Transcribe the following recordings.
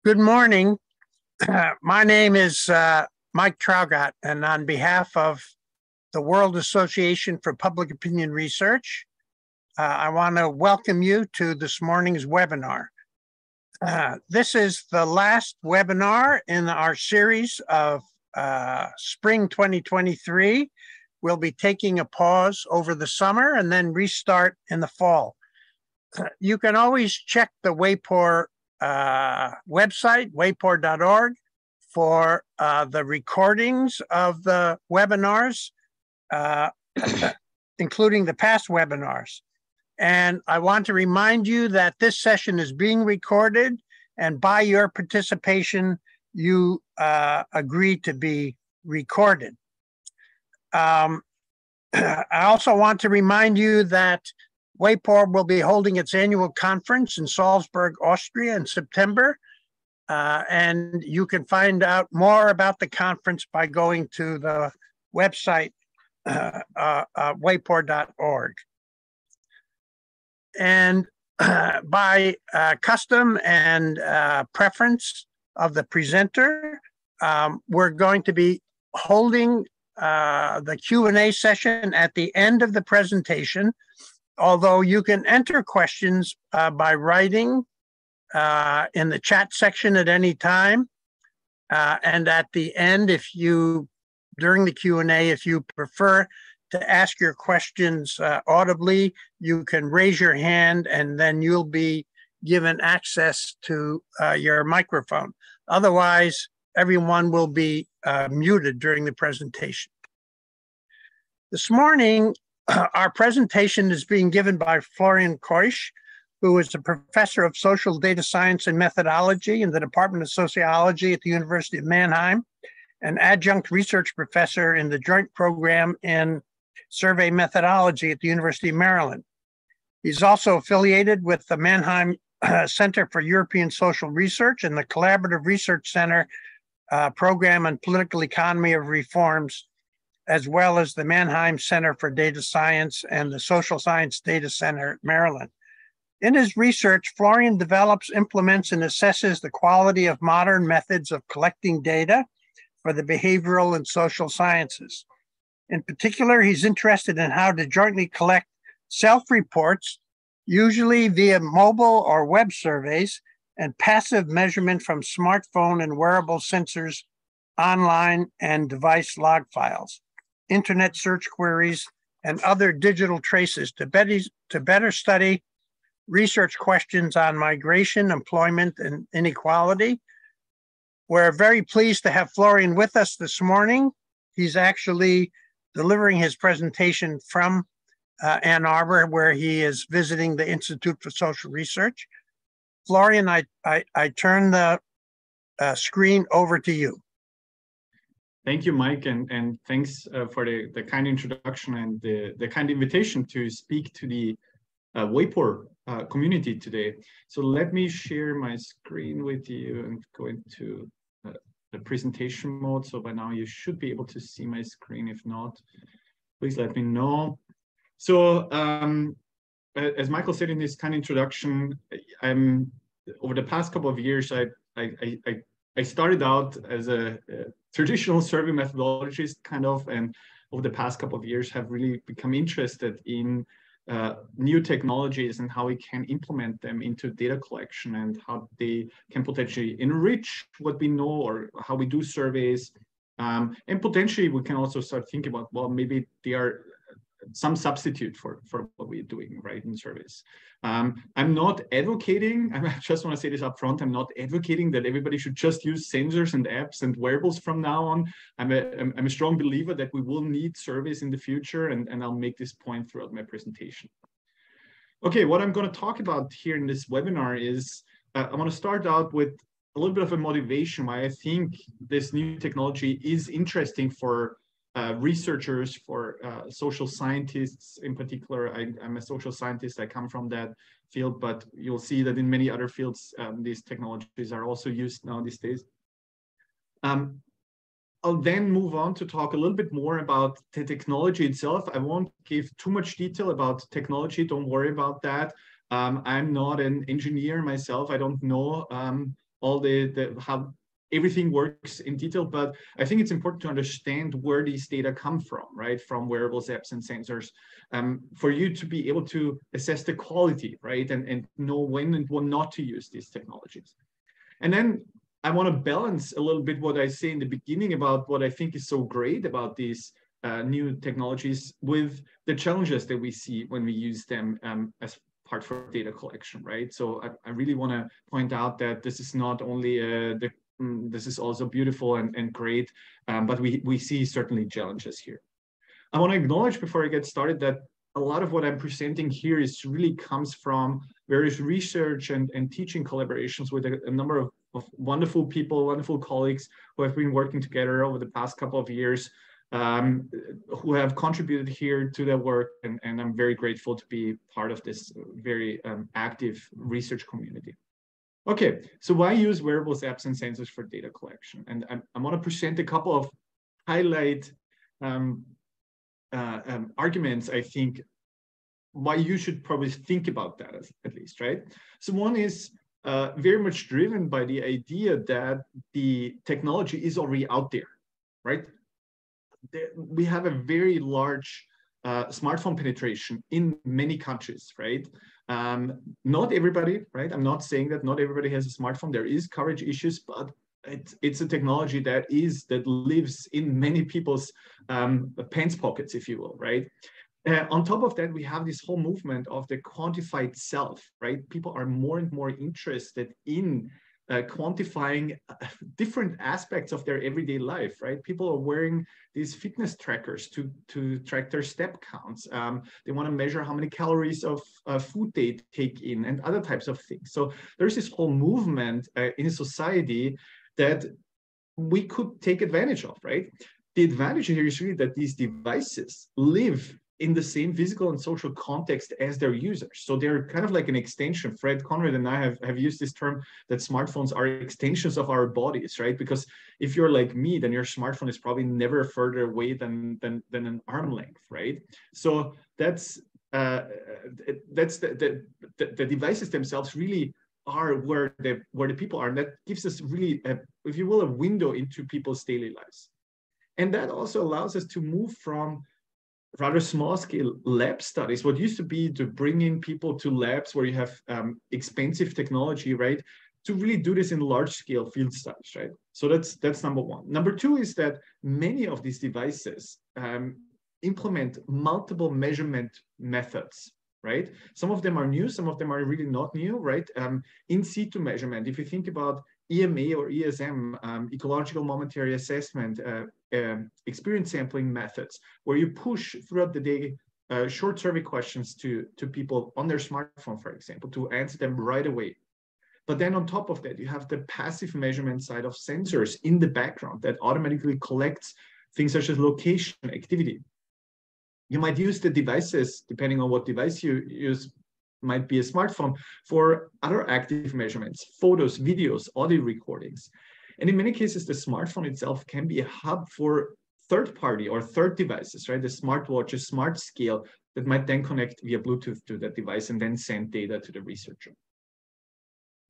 Good morning. My name is Mike Traugott, and on behalf of the World Association for Public Opinion Research, I want to welcome you to this morning's webinar. This is the last webinar in our series of spring 2023. We'll be taking a pause over the summer and then restart in the fall. You can always check the WAPOR website, wapor.org, for the recordings of the webinars, including the past webinars. And I want to remind you that this session is being recorded, and by your participation, you agree to be recorded. I also want to remind you that WAPOR will be holding its annual conference in Salzburg, Austria in September. And you can find out more about the conference by going to the website, wapor.org. And by custom and preference of the presenter, we're going to be holding the Q&A session at the end of the presentation, although you can enter questions by writing in the chat section at any time. And at the end, during the Q&A, if you prefer to ask your questions audibly, you can raise your hand and then you'll be given access to your microphone. Otherwise, everyone will be muted during the presentation. This morning, our presentation is being given by Florian Keusch, who is a professor of social data science and methodology in the Department of Sociology at the University of Mannheim, an adjunct research professor in the joint program in survey methodology at the University of Maryland. He's also affiliated with the Mannheim Center for European Social Research and the Collaborative Research Center program on political economy of reforms, as well as the Mannheim Center for Data Science and the Social Science Data Center at Maryland. In his research, Florian develops, implements, and assesses the quality of modern methods of collecting data for the behavioral and social sciences. In particular, he's interested in how to jointly collect self-reports, usually via mobile or web surveys, and passive measurement from smartphone and wearable sensors, online and device log files, internet search queries, and other digital traces to better study research questions on migration, employment, and inequality. We're very pleased to have Florian with us this morning. He's actually delivering his presentation from Ann Arbor, where he is visiting the Institute for Social Research. Florian, I turn the screen over to you. Thank you, Mike, and thanks for the kind introduction and the kind invitation to speak to the WAPOR community today. So let me share my screen with you and go into the presentation mode. So by now you should be able to see my screen. If not, please let me know. So as Michael said in his kind introduction, over the past couple of years, I started out as a traditional survey methodologist, and over the past couple of years have really become interested in new technologies and how we can implement them into data collection and how they can potentially enrich what we know or how we do surveys. And potentially we can also start thinking about, well, maybe they are some substitute for what we're doing, right, in surveys. I'm not advocating, I just want to say this up front, I'm not advocating that everybody should just use sensors and apps and wearables from now on. I'm a strong believer that we will need surveys in the future, and I'll make this point throughout my presentation. Okay, what I'm going to talk about here in this webinar is, I want to start out with a little bit of a motivation why I think this new technology is interesting for researchers, for social scientists in particular. I'm a social scientist, I come from that field, but you'll see that in many other fields, these technologies are also used now these days. I'll then move on to talk a little bit more about the technology itself. I won't give too much detail about technology, don't worry about that. I'm not an engineer myself, I don't know all the how everything works in detail, but I think it's important to understand where these data come from, right? From wearables, apps, and sensors, for you to be able to assess the quality, right? And know when and when not to use these technologies. And then I want to balance a little bit what I say in the beginning about what I think is so great about these new technologies with the challenges that we see when we use them as part for data collection, right? So I really want to point out that this is not only this is also beautiful and great, but we see certainly challenges here. I want to acknowledge before I get started that a lot of what I'm presenting here is really comes from various research and teaching collaborations with a number of wonderful people, wonderful colleagues who have been working together over the past couple of years, who have contributed here to their work, and I'm very grateful to be part of this very active research community. Okay, so why use wearables, apps, and sensors for data collection? And I want to present a couple of highlight arguments, I think, why you should probably think about that at least, right? So one is very much driven by the idea that the technology is already out there, right? We have a very large smartphone penetration in many countries, right? Not everybody, right? I'm not saying that not everybody has a smartphone. There is coverage issues, but it's a technology that lives in many people's pants pockets, if you will, right? On top of that, we have this whole movement of the quantified self, right? People are more and more interested in quantifying different aspects of their everyday life, right? People are wearing these fitness trackers to track their step counts. They want to measure how many calories of food they take in and other types of things. So there's this whole movement in society that we could take advantage of, right? The advantage here is really that these devices live in the same physical and social context as their users. So they're kind of like an extension. Fred Conrad and I have used this term that smartphones are extensions of our bodies, right? Because if you're like me, then your smartphone is probably never further away than an arm length, right? So that's the devices themselves really are where the people are. And that gives us really, if you will, a window into people's daily lives. And that also allows us to move from rather small scale lab studies, what used to be to bring in people to labs where you have expensive technology, right, to really do this in large scale field studies, right? So that's number one. Number two is that many of these devices implement multiple measurement methods, right? Some of them are new, some of them are really not new, right? In situ measurement, if you think about EMA or ESM, ecological momentary assessment, experience sampling methods, where you push throughout the day short survey questions to people on their smartphone, for example, to answer them right away. But then on top of that, you have the passive measurement side of sensors in the background that automatically collects things such as location, activity. You might use the devices, depending on what device you use, might be a smartphone, for other active measurements, photos, videos, audio recordings. And in many cases, the smartphone itself can be a hub for third-party or third devices, right? The smartwatch, a smart scale that might then connect via Bluetooth to that device and then send data to the researcher.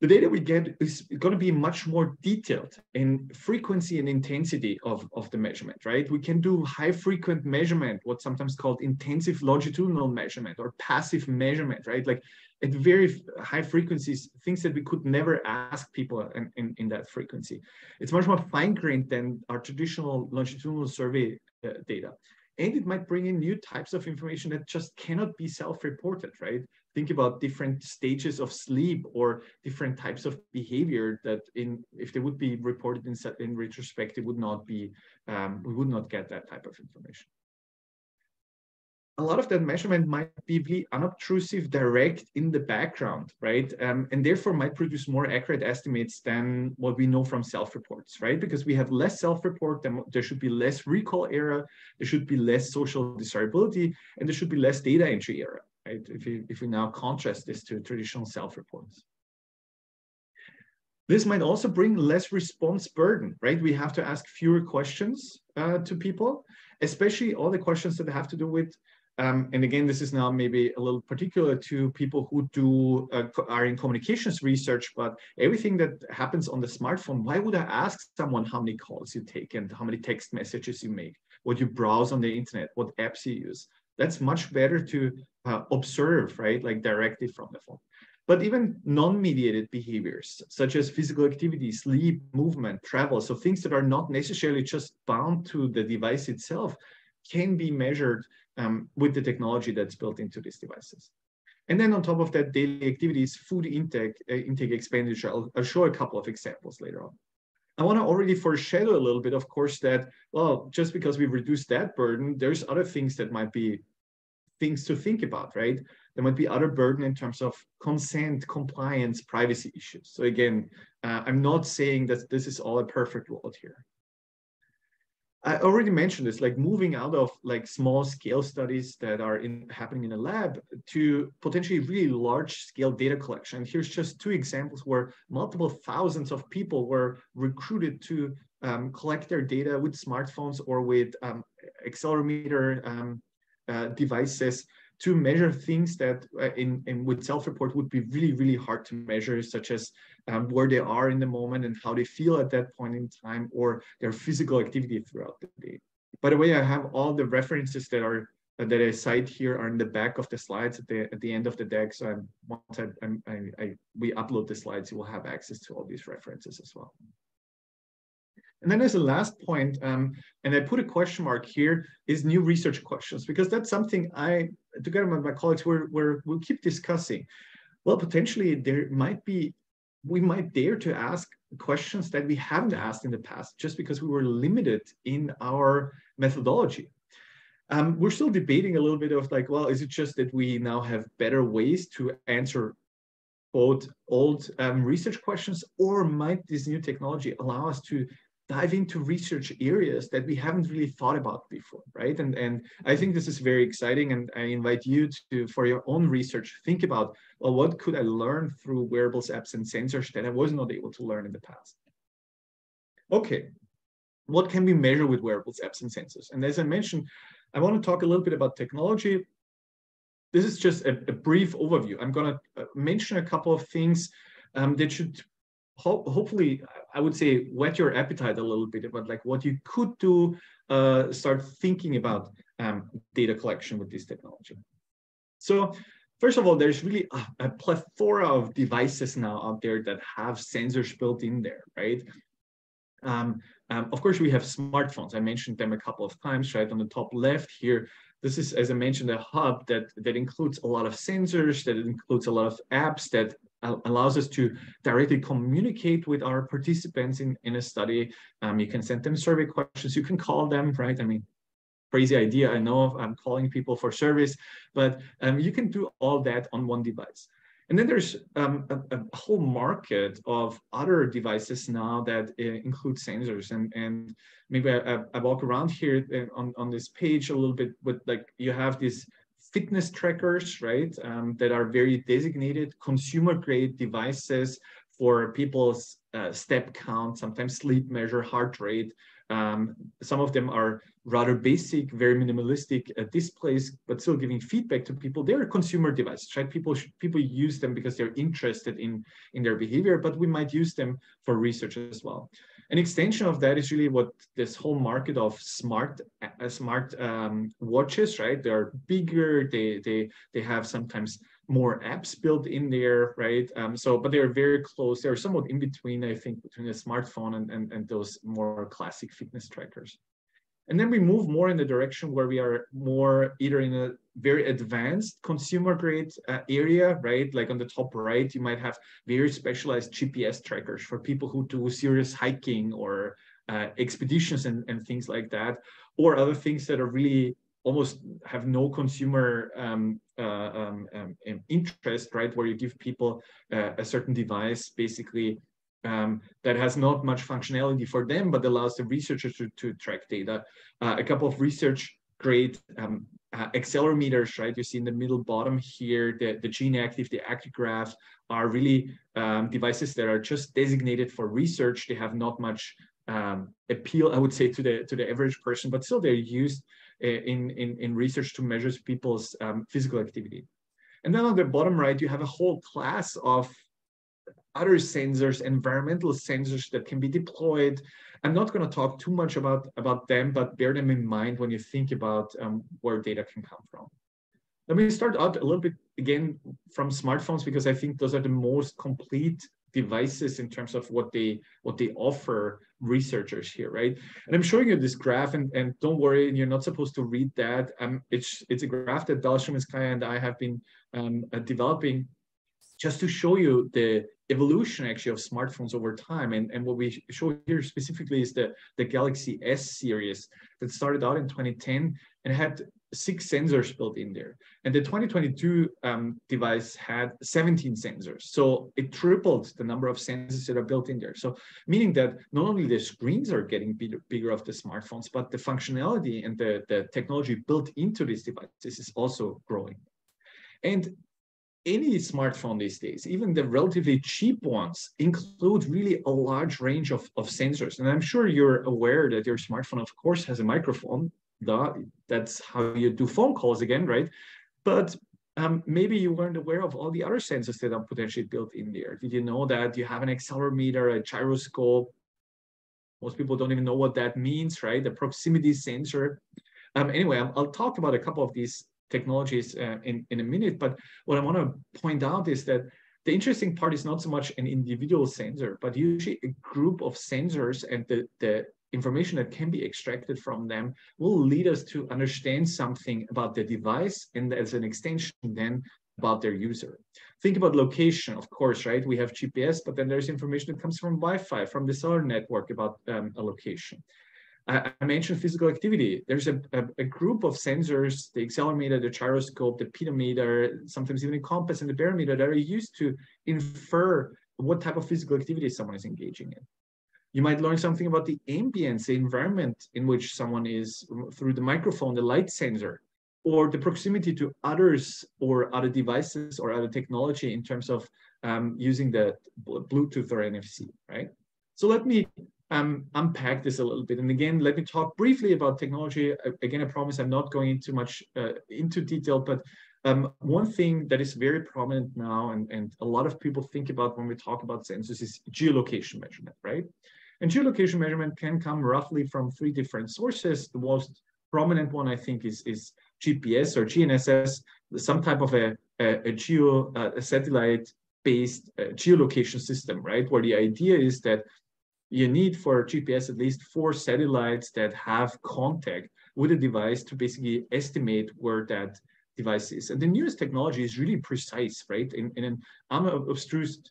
The data we get is going to be much more detailed in frequency and intensity of the measurement, right? We can do high frequent measurement, what's sometimes called intensive longitudinal measurement or passive measurement, right? Like at very high frequencies, things that we could never ask people in that frequency. It's much more fine-grained than our traditional longitudinal survey data. And it might bring in new types of information that just cannot be self-reported, right? Think about different stages of sleep or different types of behavior that if they would be reported in retrospect, it would not be, we would not get that type of information. A lot of that measurement might be really unobtrusive, direct in the background, right? And therefore might produce more accurate estimates than what we know from self-reports, right? Because we have less self-report, there should be less recall error, there should be less social desirability, and there should be less data entry error, right? If we now contrast this to traditional self-reports. This might also bring less response burden, right? We have to ask fewer questions to people, especially all the questions that have to do with and again, this is now maybe a little particular to people who are in communications research, but everything that happens on the smartphone, why would I ask someone how many calls you take and how many text messages you make, what you browse on the internet, what apps you use? That's much better to observe, right? Like directly from the phone. But even non-mediated behaviors, such as physical activity, sleep, movement, travel, so things that are not necessarily just bound to the device itself, can be measured with the technology that's built into these devices. And then on top of that, daily activities, food intake expenditure. I'll show a couple of examples later on. I want to already foreshadow a little bit, of course, that, well, just because we reduce that burden, there's other things that might be things to think about, right? There might be other burden in terms of consent, compliance, privacy issues. So again, I'm not saying that this is all a perfect world here. I already mentioned this, like moving out of like small scale studies that are happening in a lab to potentially really large scale data collection. Here's just two examples where multiple thousands of people were recruited to collect their data with smartphones or with accelerometer devices to measure things that with Selfreport would be really, really hard to measure, such as where they are in the moment and how they feel at that point in time, or their physical activity throughout the day. By the way, I have all the references that I cite here are in the back of the slides at the end of the deck. So once we upload the slides, you will have access to all these references as well. And then as a last point, and I put a question mark here, is new research questions, because that's something together with my colleagues, we'll keep discussing. Well, potentially we might dare to ask questions that we haven't asked in the past, just because we were limited in our methodology. We're still debating a little bit of like, well, is it just that we now have better ways to answer quote old research questions, or might this new technology allow us to dive into research areas that we haven't really thought about before, right? And I think this is very exciting, and I invite you to, for your own research, think about, well, what could I learn through wearables, apps, and sensors that I was not able to learn in the past? Okay, what can we measure with wearables, apps, and sensors? And as I mentioned, I want to talk a little bit about technology. This is just a brief overview. I'm going to mention a couple of things that should hopefully, I would say, whet your appetite a little bit about like what you could do, start thinking about data collection with this technology. So first of all, there's really a plethora of devices now out there that have sensors built in there, right? Of course, we have smartphones. I mentioned them a couple of times, right? On the top left here, this is, as I mentioned, a hub that includes a lot of sensors, that includes a lot of apps, that allows us to directly communicate with our participants in a study. You can send them survey questions, you can call them, right? I mean, crazy idea, I know, I'm calling people for service, but you can do all that on one device. And then there's a whole market of other devices now that include sensors. And maybe I walk around here on this page a little bit with, like, you have these fitness trackers, right, that are very designated consumer-grade devices for people's step count, sometimes sleep measure, heart rate. Some of them are rather basic, very minimalistic displays, but still giving feedback to people. They're consumer devices, right? People use them because they're interested in their behavior, but we might use them for research as well. An extension of that is really what this whole market of smart watches, right? They're bigger, they have sometimes more apps built in there, right? But they're very close. They're somewhat in between, I think, between a smartphone and those more classic fitness trackers. And then we move more in the direction where we are more either in a very advanced consumer grade area, right? Like on the top right, you might have very specialized GPS trackers for people who do serious hiking or expeditions and things like that, or other things that are really almost have no consumer interest, right? Where you give people a certain device, basically, that has not much functionality for them, but allows the researchers to track data. A couple of research grade accelerometers, right? You see in the middle bottom here, the Gene Active, the Actigraph are really devices that are just designated for research. They have not much appeal, I would say, to the average person, but still they're used in research to measure people's physical activity. And then on the bottom right, you have a whole class of other sensors, environmental sensors that can be deployed. I'm not going to talk too much about them, but bear them in mind when you think about where data can come from. Let me start out a little bit again from smartphones, because I think those are the most complete devices in terms of what they offer researchers here, right? And I'm showing you this graph, and don't worry, you're not supposed to read that. It's a graph that Dalshimskaya and I have been developing just to show you the evolution actually of smartphones over time. And what we show here specifically is the Galaxy S series that started out in 2010 and had 6 sensors built in there. And the 2022 device had 17 sensors. So it tripled the number of sensors that are built in there. So meaning that not only the screens are getting bigger of the smartphones, but the functionality and the technology built into these devices is also growing. And any smartphone these days, even the relatively cheap ones, include really a large range of sensors. And I'm sure you're aware that your smartphone, of course, has a microphone. That's how you do phone calls again, right? But maybe you weren't aware of all the other sensors that are potentially built in there. Did you know that you have an accelerometer, a gyroscope? Most people don't even know what that means, right? The proximity sensor. Anyway, I'll talk about a couple of these technologies in a minute, but what I want to point out is that the interesting part is not so much an individual sensor, but usually a group of sensors, and the information that can be extracted from them will lead us to understand something about the device, and as an extension then about their user. Think about location, of course, right? We have GPS, but then there's information that comes from Wi-Fi, from the cellular network about a location. I mentioned physical activity. There's a group of sensors, the accelerometer, the gyroscope, the pedometer, sometimes even a compass and the barometer, that are used to infer what type of physical activity someone is engaging in. You might learn something about the ambience, the environment in which someone is, through the microphone, the light sensor, or the proximity to others or other devices or other technology in terms of using the Bluetooth or NFC, right? So let me unpack this a little bit. And again, let me talk briefly about technology. Again, I promise I'm not going into much into detail, but one thing that is very prominent now, and a lot of people think about when we talk about sensors, is geolocation measurement, right? And geolocation measurement can come roughly from 3 different sources. The most prominent one, I think, is GPS or GNSS, some type of a satellite-based geolocation system, right? Where the idea is that you need for GPS at least 4 satellites that have contact with a device to basically estimate where that device is. And the newest technology is really precise, right? In an unobstructed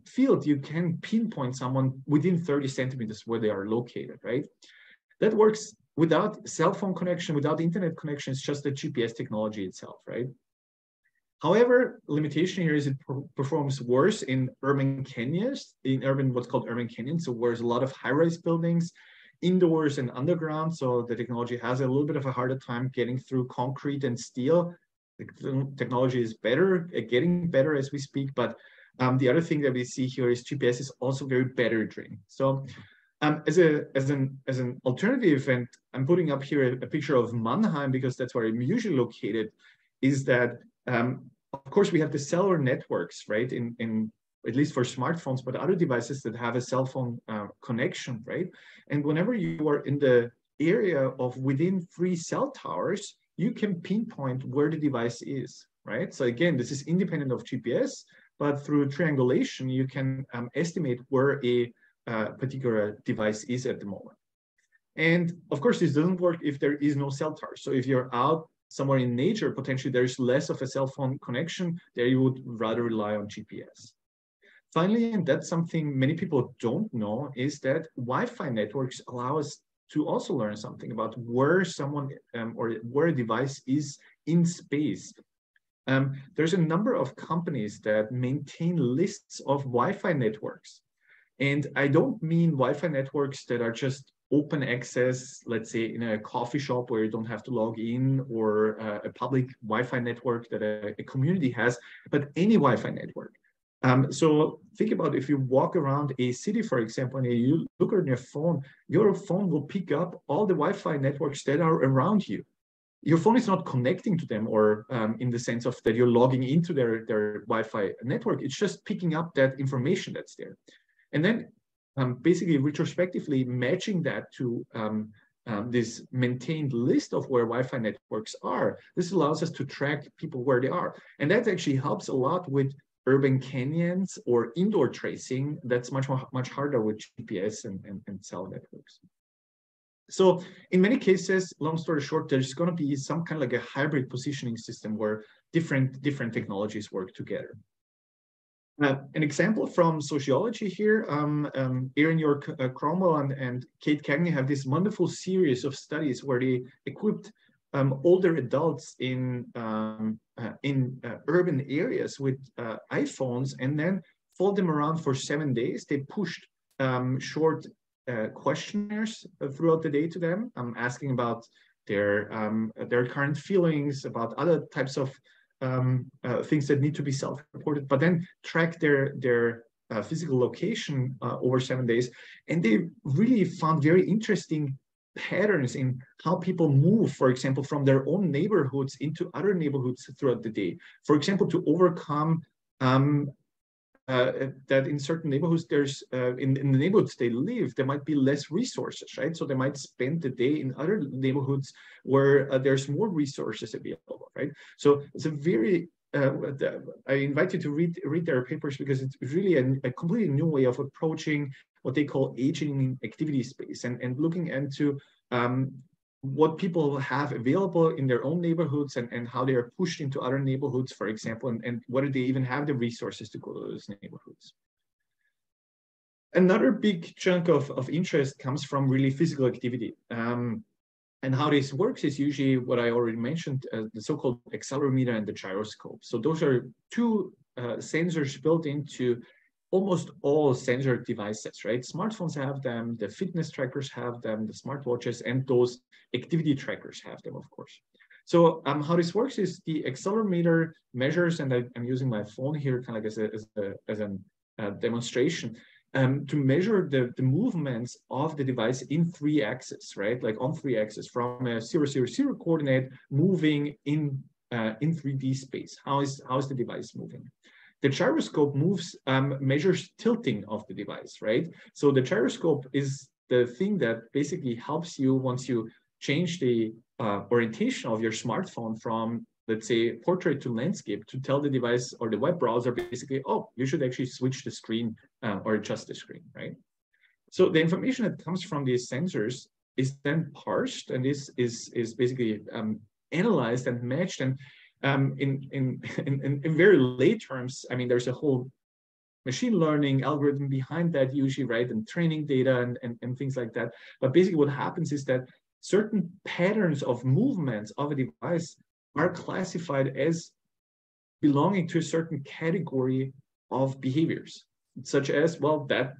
field, you can pinpoint someone within 30 centimeters where they are located, right? That works without cell phone connection, without internet connection. It's just the GPS technology itself, right? However, limitation here is it performs worse in urban canyons, what's called urban canyons, so where there's a lot of high-rise buildings, indoors and underground. So the technology has a little bit of a harder time getting through concrete and steel. The technology is better, getting better as we speak. But the other thing that we see here is GPS is also very battery drained. So as an alternative, and I'm putting up here a picture of Mannheim because that's where I'm usually located, is that of course we have the cellular networks, right, in at least for smartphones, but other devices that have a cell phone connection, right? And whenever you are in the area of within 3 cell towers, you can pinpoint where the device is, right? So again, this is independent of GPS, but through triangulation, you can estimate where a particular device is at the moment. And of course, this doesn't work if there is no cell tower. So if you're out somewhere in nature, potentially there's less of a cell phone connection, there you would rather rely on GPS. Finally, and that's something many people don't know, is that Wi-Fi networks allow us to also learn something about where someone or where a device is in space. There's a number of companies that maintain lists of Wi-Fi networks. And I don't mean Wi-Fi networks that are just open access, let's say in a coffee shop where you don't have to log in, or a public Wi-Fi network that a community has, but any Wi-Fi network. So think about if you walk around a city, for example, and you look on your phone will pick up all the Wi-Fi networks that are around you. Your phone is not connecting to them, or in the sense of that you're logging into their Wi-Fi network. It's just picking up that information that's there. And then basically retrospectively matching that to this maintained list of where Wi-Fi networks are. This allows us to track people where they are. And that actually helps a lot with urban canyons or indoor tracing. That's much harder with GPS and cell networks. So in many cases, long story short, there's going to be some kind of like a hybrid positioning system where different technologies work together. An example from sociology here, Erin York Cromwell and Kate Cagney have this wonderful series of studies where they equipped older adults in urban areas with iPhones, and then followed them around for 7 days. They pushed short questionnaires throughout the day to them, asking about their current feelings, about other types of things that need to be self-reported, but then track their physical location over 7 days. And they really found very interesting patterns in how people move, for example, from their own neighborhoods into other neighborhoods throughout the day. For example, to overcome that in certain neighborhoods, there's in the neighborhoods they live, there might be less resources, right? So they might spend the day in other neighborhoods where there's more resources available, right? So it's a very I invite you to read their papers, because it's really a completely new way of approaching what they call aging in activity space, and looking into what people have available in their own neighborhoods, and how they are pushed into other neighborhoods, for example, and whether they even have the resources to go to those neighborhoods. Another big chunk of interest comes from really physical activity. And how this works is usually what I already mentioned, the so-called accelerometer and the gyroscope. So those are two sensors built into almost all sensor devices, right? Smartphones have them, the fitness trackers have them, the smartwatches, and those activity trackers have them, of course. So how this works is the accelerometer measures, and I'm using my phone here kind of as a demonstration, to measure the movements of the device in 3 axes, right? Like on 3 axes, from a 0, 0, 0 coordinate moving in 3D space. How is the device moving? The gyroscope measures tilting of the device, right? So the gyroscope is the thing that basically helps you, once you change the orientation of your smartphone from, let's say, portrait to landscape, to tell the device or the web browser basically, oh, you should actually switch the screen or adjust the screen, right? So the information that comes from these sensors is then parsed, and this is basically analyzed and matched. And in very lay terms, I mean, there's a whole machine learning algorithm behind that usually, right? And training data and things like that. But basically what happens is that certain patterns of movements of a device are classified as belonging to a certain category of behaviors, such as, well, that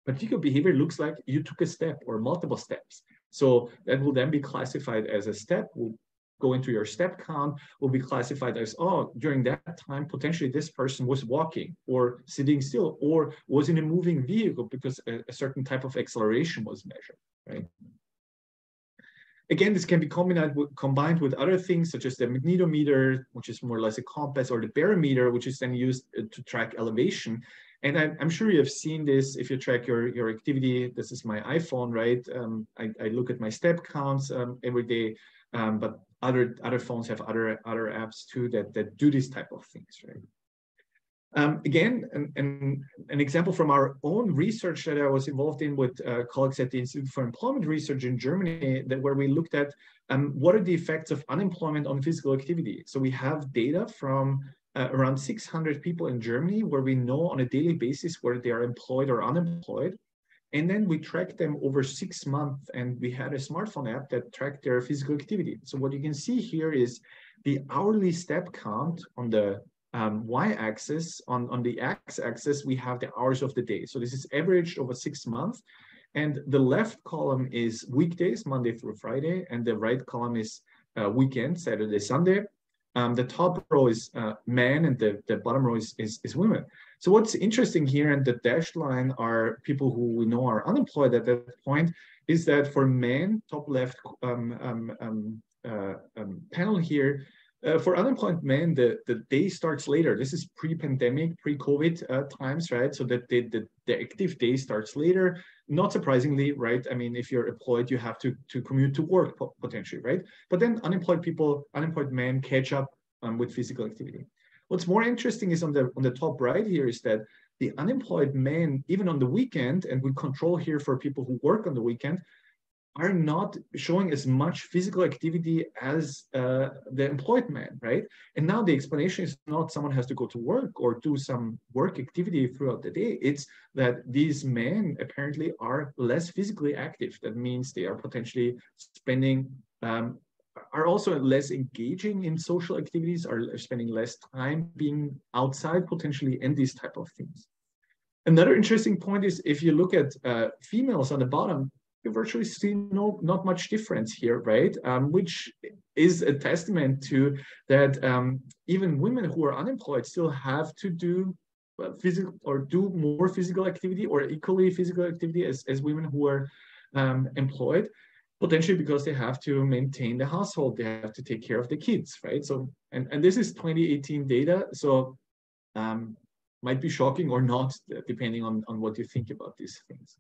particular behavior looks like you took a step or multiple steps. So that will then be classified as a step, will go into your step count, will be classified as, oh, during that time, potentially this person was walking or sitting still or was in a moving vehicle because a certain type of acceleration was measured, right? Again, this can be combined with other things, such as the magnetometer, which is more or less a compass, or the barometer, which is then used to track elevation. And I'm sure you have seen this if you track your activity. This is my iPhone, right? I look at my step counts every day, but other phones have other apps too that do this type of things, right? Again, an example from our own research that I was involved in with colleagues at the Institute for Employment Research in Germany, where we looked at what are the effects of unemployment on physical activity. So we have data from around 600 people in Germany, where we know on a daily basis whether they are employed or unemployed. And then we tracked them over 6 months, and we had a smartphone app that tracked their physical activity. So what you can see here is the hourly step count on the y-axis. On the x-axis, we have the hours of the day. So this is averaged over 6 months. And the left column is weekdays, Monday through Friday, and the right column is weekend, Saturday, Sunday. The top row is men, and the bottom row is women. So what's interesting here, and the dashed line are people who we know are unemployed at that point, is that for men, top left panel here, for unemployed men, the day starts later. This is pre-pandemic, pre-COVID times, right? So that the active day starts later. Not surprisingly, right? I mean, if you're employed, you have to commute to work potentially, right? But then unemployed men catch up with physical activity. What's more interesting is on the top right here is that the unemployed men, even on the weekend, and we control here for people who work on the weekend, are not showing as much physical activity as the employed men, right? And now the explanation is not someone has to go to work or do some work activity throughout the day. It's that these men apparently are less physically active. That means they are potentially spending, are also less engaging in social activities, are spending less time being outside potentially, and these type of things. Another interesting point is if you look at females on the bottom, you virtually see not much difference here, right? Which is a testament to that even women who are unemployed still have to do physical or do more physical activity or equally physical activity as women who are employed, potentially because they have to maintain the household, they have to take care of the kids, right? So, and this is 2018 data, so might be shocking or not, depending on what you think about these things.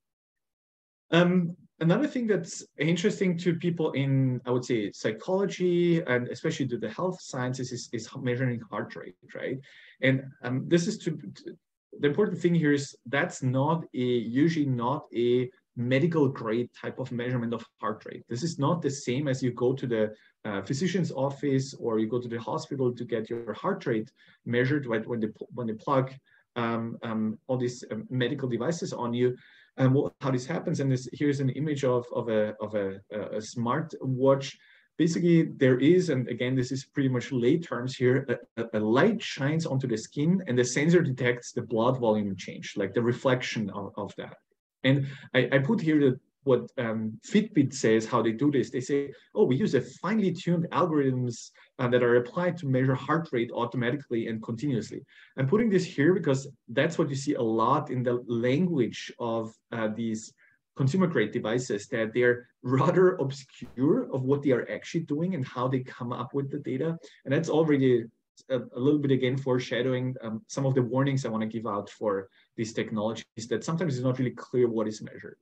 Another thing that's interesting to people in, I would say, psychology, and especially to the health sciences, is measuring heart rate, right? And this is the important thing here is that's not usually not a medical grade type of measurement of heart rate. This is not the same as you go to the physician's office or you go to the hospital to get your heart rate measured, right? When they plug all these medical devices on you. How this happens, and here's an image of a smart watch. Basically, there is, and again, this is pretty much lay terms here, a light shines onto the skin and the sensor detects the blood volume change, like the reflection of that. And I put here what Fitbit says, how they do this. They say, oh, we use a finely tuned algorithms that are applied to measure heart rate automatically and continuously. I'm putting this here because that's what you see a lot in the language of these consumer grade devices, that they're rather obscure of what they are actually doing and how they come up with the data. And that's already a little bit, again, foreshadowing some of the warnings I want to give out for these technologies, that sometimes it's not really clear what is measured.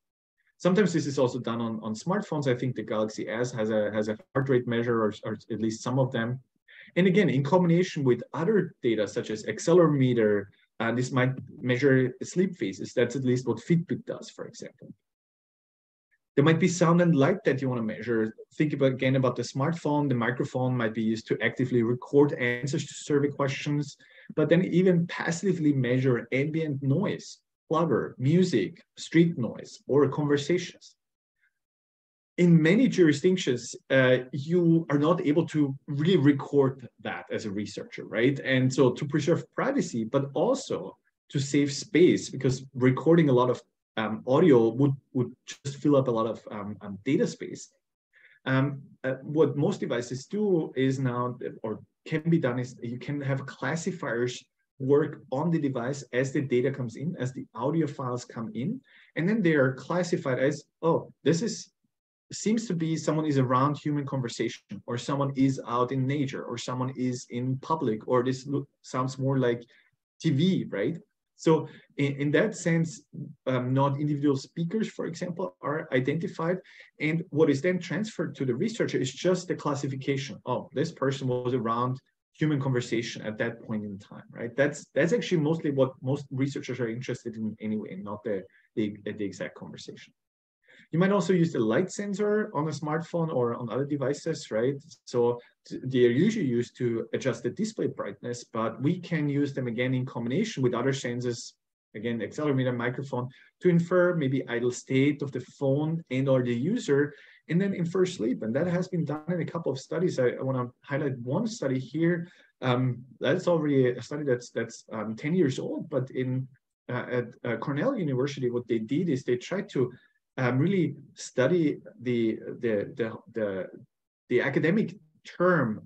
Sometimes this is also done on smartphones. I think the Galaxy S has a heart rate measure, or at least some of them. And again, in combination with other data such as accelerometer, this might measure sleep phases. That's at least what Fitbit does, for example. There might be sound and light that you want to measure. Think about the smartphone. The microphone might be used to actively record answers to survey questions, but then even passively measure ambient noise, clutter, music, street noise, or conversations. In many jurisdictions, you are not able to really record that as a researcher, right? And so to preserve privacy, but also to save space, because recording a lot of audio would just fill up a lot of data space. What most devices do is now, or can be done, is you can have classifiers work on the device as the data comes in, as the audio files come in, and then they are classified as, oh, this seems to be someone is around human conversation, or someone is out in nature, or someone is in public, or this sounds more like TV, right? So in that sense, not individual speakers, for example, are identified, and what is then transferred to the researcher is just the classification. Oh, this person was around human conversation at that point in time, right? That's actually mostly what most researchers are interested in anyway, not the exact conversation. You might also use the light sensor on a smartphone or on other devices, right? So they're usually used to adjust the display brightness, but we can use them again in combination with other sensors, again, accelerometer, microphone, to infer maybe idle state of the phone and or the user, and then infer sleep. And that has been done in a couple of studies. I want to highlight one study here. That's already a study that's 10 years old, but at Cornell University, what they did is they tried to really study the academic term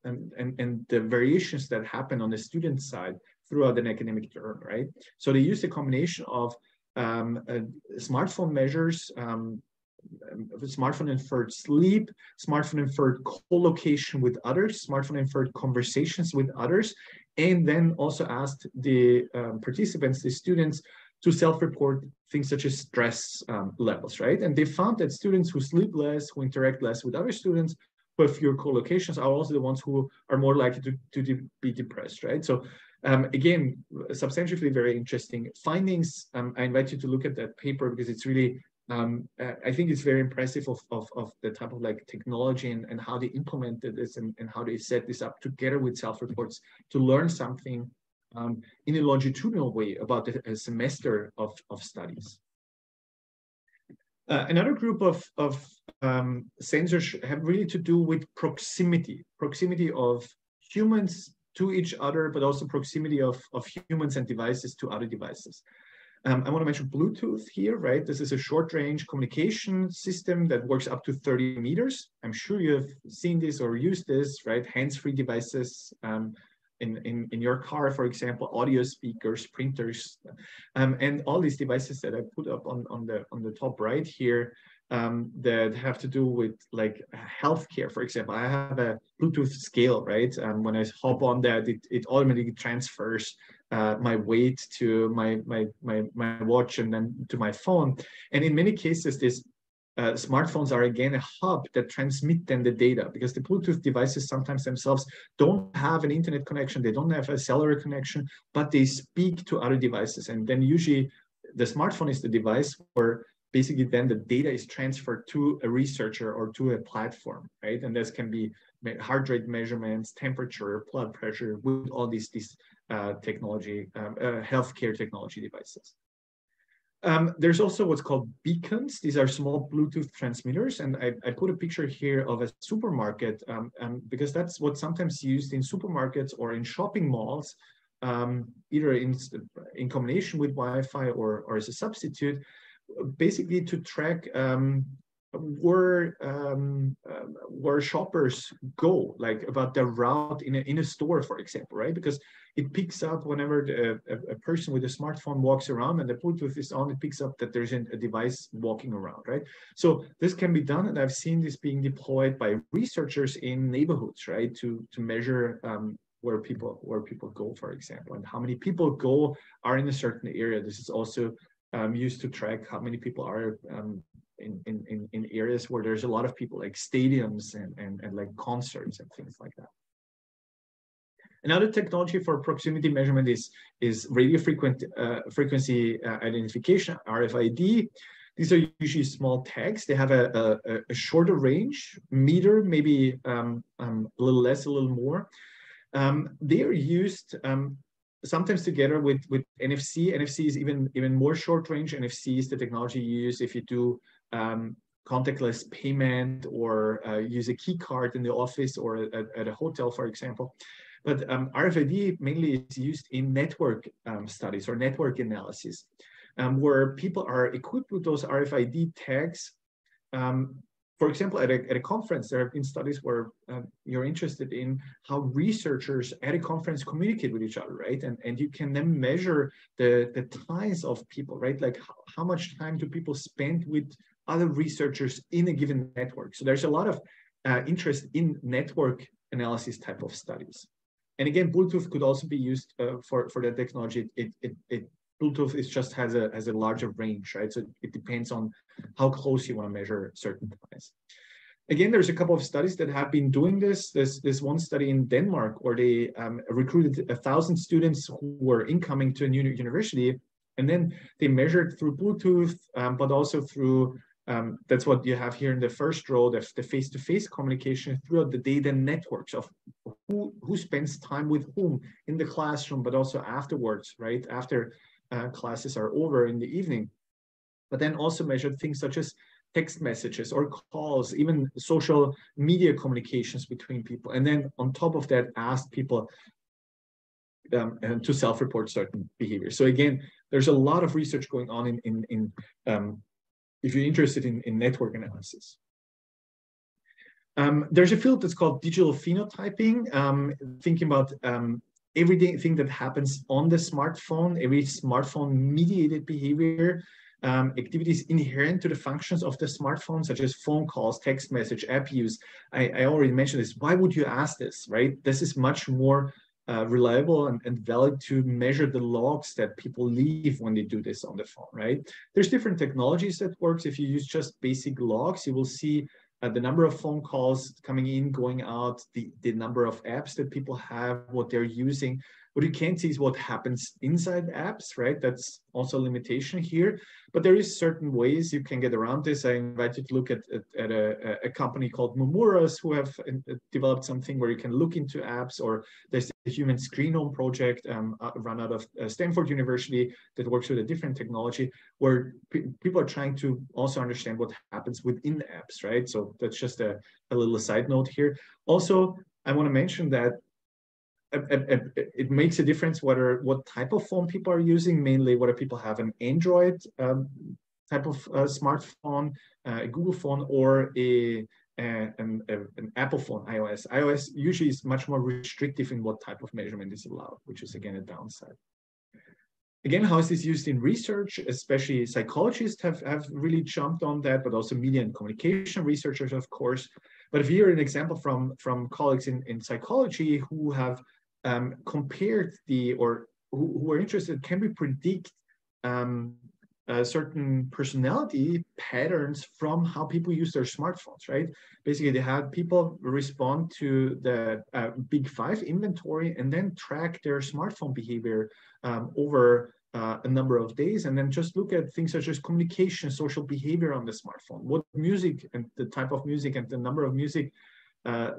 and the variations that happen on the student side throughout an academic term, right? So they use a combination of smartphone measures, smartphone inferred sleep, smartphone inferred co-location with others, smartphone inferred conversations with others, and then also asked the participants, the students, to self-report things such as stress levels, right? And they found that students who sleep less, who interact less with other students, who have fewer co-locations, are also the ones who are more likely to be depressed, right? So again, substantially very interesting findings. I invite you to look at that paper because it's really, I think it's very impressive of the type of like technology and how they implemented this and how they set this up together with self-reports to learn something in a longitudinal way about a semester of studies. Another group of sensors have really to do with proximity of humans to each other, but also proximity of humans and devices to other devices. I want to mention Bluetooth here, right? This is a short-range communication system that works up to 30 meters. I'm sure you have seen this or used this, right? Hands-free devices in your car, for example, audio speakers, printers, and all these devices that I put up on the top right here that have to do with like healthcare. For example, I have a Bluetooth scale, right? When I hop on that, it automatically transfers my weight to my watch and then to my phone. And in many cases, this smartphones are again a hub that transmit then the data, because the Bluetooth devices sometimes themselves don't have an internet connection, they don't have a cellular connection, but they speak to other devices. And then usually the smartphone is the device where basically then the data is transferred to a researcher or to a platform, right? And this can be heart rate measurements, temperature, blood pressure, with all these technology, healthcare technology devices. There's also what's called beacons. These are small Bluetooth transmitters. And I put a picture here of a supermarket because that's what's sometimes used in supermarkets or in shopping malls, either in combination with Wi-Fi or as a substitute, basically to track where shoppers go, like about their route in a store, for example, right? Because it picks up whenever a person with a smartphone walks around and the Bluetooth is on, it picks up that there's a device walking around, right? So this can be done, and I've seen this being deployed by researchers in neighborhoods, right, to measure where people go, for example, and how many people are in a certain area. This is also used to track how many people are in areas where there's a lot of people, like stadiums and like concerts and things like that. Another technology for proximity measurement is radio frequency identification, RFID. These are usually small tags. They have a shorter range, meter, maybe a little less, a little more. They are used sometimes together with NFC. NFC is even more short range. NFC is the technology you use if you do contactless payment or use a key card in the office or at a hotel, for example. But RFID mainly is used in network studies or network analysis, where people are equipped with those RFID tags. For example, at a conference, there have been studies where you're interested in how researchers at a conference communicate with each other, right? And you can then measure the ties of people, right? Like how much time do people spend with other researchers in a given network? So there's a lot of interest in network analysis type of studies. And again, Bluetooth could also be used for that technology. Bluetooth has a larger range, right? So it depends on how close you want to measure certain ties. Again, there's a couple of studies that have been doing this. There's one study in Denmark where they recruited 1,000 students who were incoming to a new university, and then they measured through Bluetooth, but also through that's what you have here in the first row, the face-to-face communication throughout the data networks of who spends time with whom in the classroom, but also afterwards, right? After classes are over in the evening. But then also measured things such as text messages or calls, even social media communications between people. And then on top of that, asked people to self-report certain behaviors. So again, there's a lot of research going on if you're interested in network analysis. There's a field that's called digital phenotyping, thinking about everything that happens on the smartphone, every smartphone mediated behavior, activities inherent to the functions of the smartphone, such as phone calls, text message, app use. I already mentioned this. Why would you ask this, right? This is much more reliable and valid to measure the logs that people leave when they do this on the phone, right? There's different technologies that works. If you use just basic logs, you will see the number of phone calls coming in, going out, the number of apps that people have, what they're using. What you can't see is what happens inside apps, right? That's also a limitation here. But there is certain ways you can get around this. I invite you to look at a company called Nomura's, who have developed something where you can look into apps, or there's a human screenome project run out of Stanford University that works with a different technology, where people are trying to also understand what happens within apps, right? So that's just a little side note here. Also, I want to mention that it makes a difference what type of phone people are using, mainly whether people have an Android type of smartphone, a Google phone, or an Apple phone, iOS. iOS usually is much more restrictive in what type of measurement is allowed, which is again a downside. Again, how is this used in research? Especially psychologists have really jumped on that, but also media and communication researchers, of course. But here an example from colleagues in psychology who have compared or who are interested, can we predict certain personality patterns from how people use their smartphones, right? Basically, they had people respond to the Big Five inventory and then track their smartphone behavior over a number of days, and then just look at things such as communication, social behavior on the smartphone, what music and the type of music and the number of music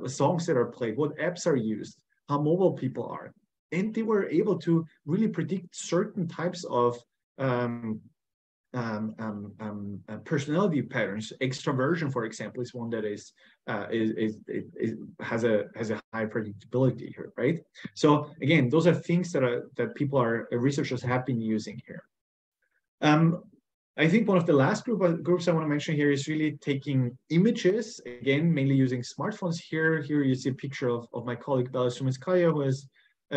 songs that are played, what apps are used, how mobile people are. And they were able to really predict certain types of personality patterns. Extroversion, for example, is one that has a high predictability here, right? So again, those are things that researchers have been using here. I think one of the last groups I want to mention here is really taking images, again, mainly using smartphones here. Here you see a picture of my colleague Bella Suminskaya, who has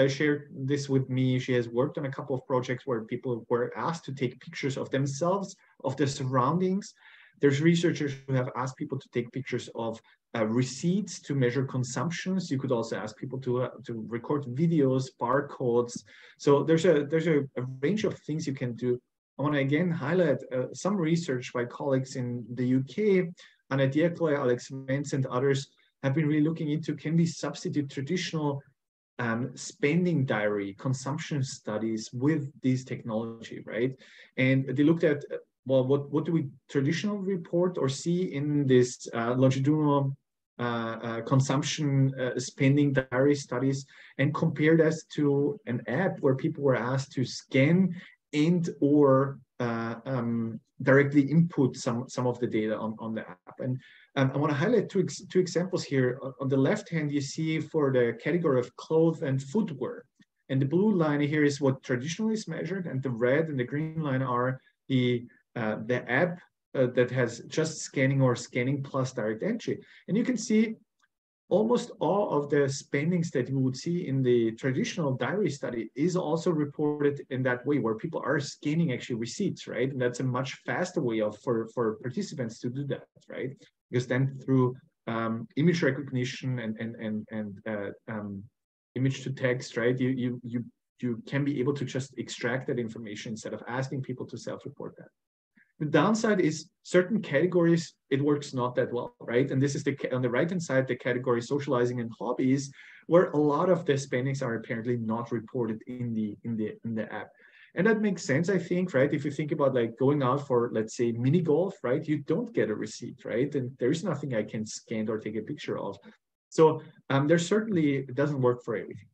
shared this with me. She has worked on a couple of projects where people were asked to take pictures of themselves, of their surroundings. There's researchers who have asked people to take pictures of receipts to measure consumptions. You could also ask people to record videos, barcodes. So there's a range of things you can do. I want to again highlight some research by colleagues in the UK. Anna Diakle, Alex Mentz, and others have been really looking into, can we substitute traditional spending diary, consumption studies with this technology, right? And they looked at, well, what do we traditionally report or see in this longitudinal consumption spending diary studies, and compared us to an app where people were asked to scan and or directly input some of the data on the app. And I want to highlight two examples here. On the left hand, you see for the category of clothes and footwear. And the blue line here is what traditionally is measured, and the red and the green line are the app that has just scanning or scanning plus direct entry. And you can see almost all of the spendings that you would see in the traditional diary study is also reported in that way, where people are scanning actually receipts, right? And that's a much faster way for participants to do that, right? Because then through image recognition and image to text, right? You can be able to just extract that information instead of asking people to self-report that. The downside is certain categories, it works not that well, right? And this is on the right-hand side, the category socializing and hobbies, where a lot of the spendings are apparently not reported in the app. And that makes sense, I think, right? If you think about like going out for, let's say, mini golf, right? You don't get a receipt, right? And there is nothing I can scan or take a picture of. So there's certainly, it doesn't work for everything.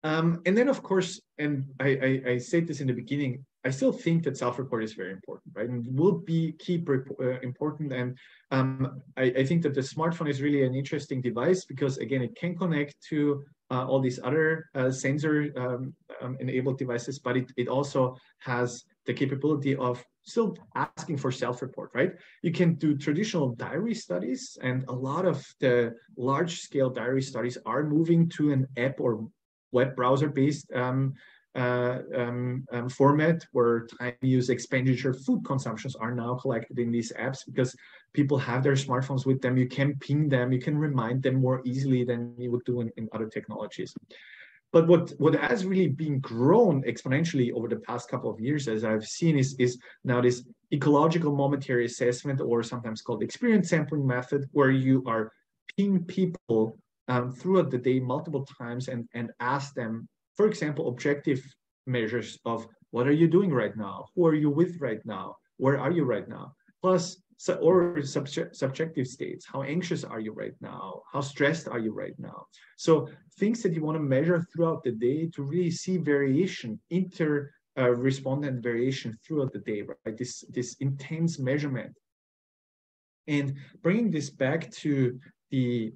And then, of course, and I said this in the beginning, I still think that self-report is very important, right? And will keep important. And I think that the smartphone is really an interesting device because, again, it can connect to all these other sensor-enabled devices, but it also has the capability of still asking for self-report, right? You can do traditional diary studies, and a lot of the large-scale diary studies are moving to an app or web browser-based format, where time use, expenditure, food consumptions are now collected in these apps because people have their smartphones with them. You can ping them, you can remind them more easily than you would do in other technologies. But what has really been grown exponentially over the past couple of years, as I've seen, is now this ecological momentary assessment, or sometimes called experience sampling method, where you are ping people throughout the day multiple times and ask them, for example, objective measures of what are you doing right now? Who are you with right now? Where are you right now? Plus, or subjective states. How anxious are you right now? How stressed are you right now? So things that you want to measure throughout the day to really see variation, respondent variation throughout the day, right? This intense measurement. And bringing this back to the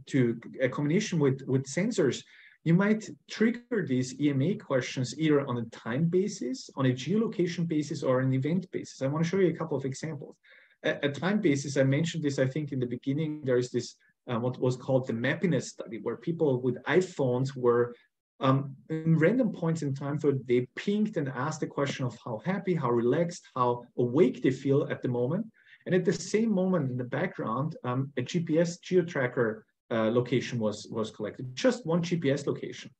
to a combination with sensors, you might trigger these EMA questions either on a time basis, on a geolocation basis, or an event basis. I want to show you a couple of examples. A time basis, I mentioned this, I think, in the beginning. There is this, what was called the Mappiness study, where people with iPhones were in random points in time, so they pinged and asked the question of how happy, how relaxed, how awake they feel at the moment. And at the same moment in the background, a GPS geo-tracker location was collected, just one GPS location.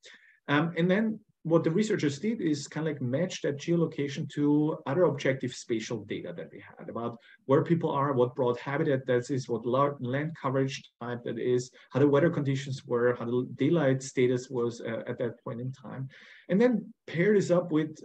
And then what the researchers did is kind of like match that geolocation to other objective spatial data that we had about where people are, what broad habitat that is, what land coverage type that is, how the weather conditions were, how the daylight status was at that point in time. And then pair this up with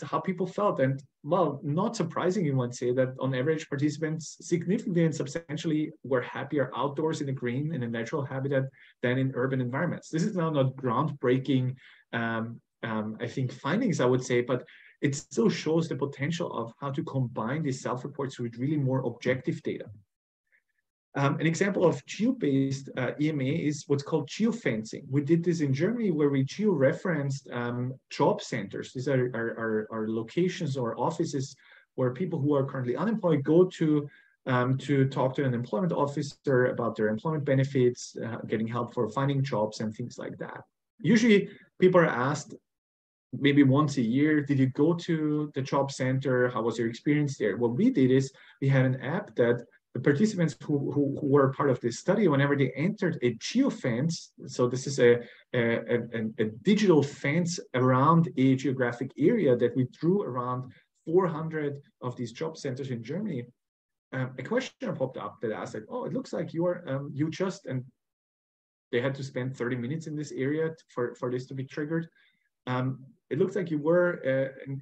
how people felt. And well, not surprising, you might say that on average, participants significantly and substantially were happier outdoors in the green, in a natural habitat, than in urban environments. This is now not groundbreaking, I think, findings, I would say, but it still shows the potential of how to combine these self-reports with really more objective data. An example of geo-based EMA is what's called geofencing. We did this in Germany, where we geo-referenced job centers. These are locations or offices where people who are currently unemployed go to talk to an employment officer about their employment benefits, getting help for finding jobs and things like that. Usually people are asked maybe once a year, did you go to the job center? How was your experience there? What we did is we had an app that the participants who were part of this study, whenever they entered a geofence, so this is a digital fence around a geographic area that we drew around 400 of these job centers in Germany, a question popped up that asked, like, oh, it looks like and they had to spend 30 minutes in this area for this to be triggered. It looks like you were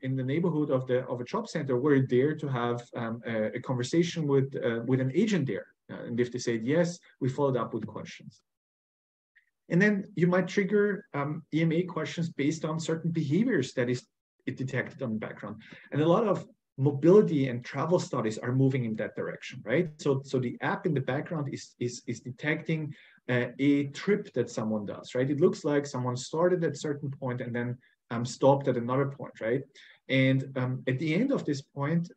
in the neighborhood of a job center. Were you there to have a conversation with an agent there? And if they said yes, we followed up with questions. And then you might trigger EMA questions based on certain behaviors that it detected on the background. And a lot of mobility and travel studies are moving in that direction, right? So the app in the background is detecting a trip that someone does, right? It looks like someone started at a certain point and then stopped at another point, right? And at the end of this point,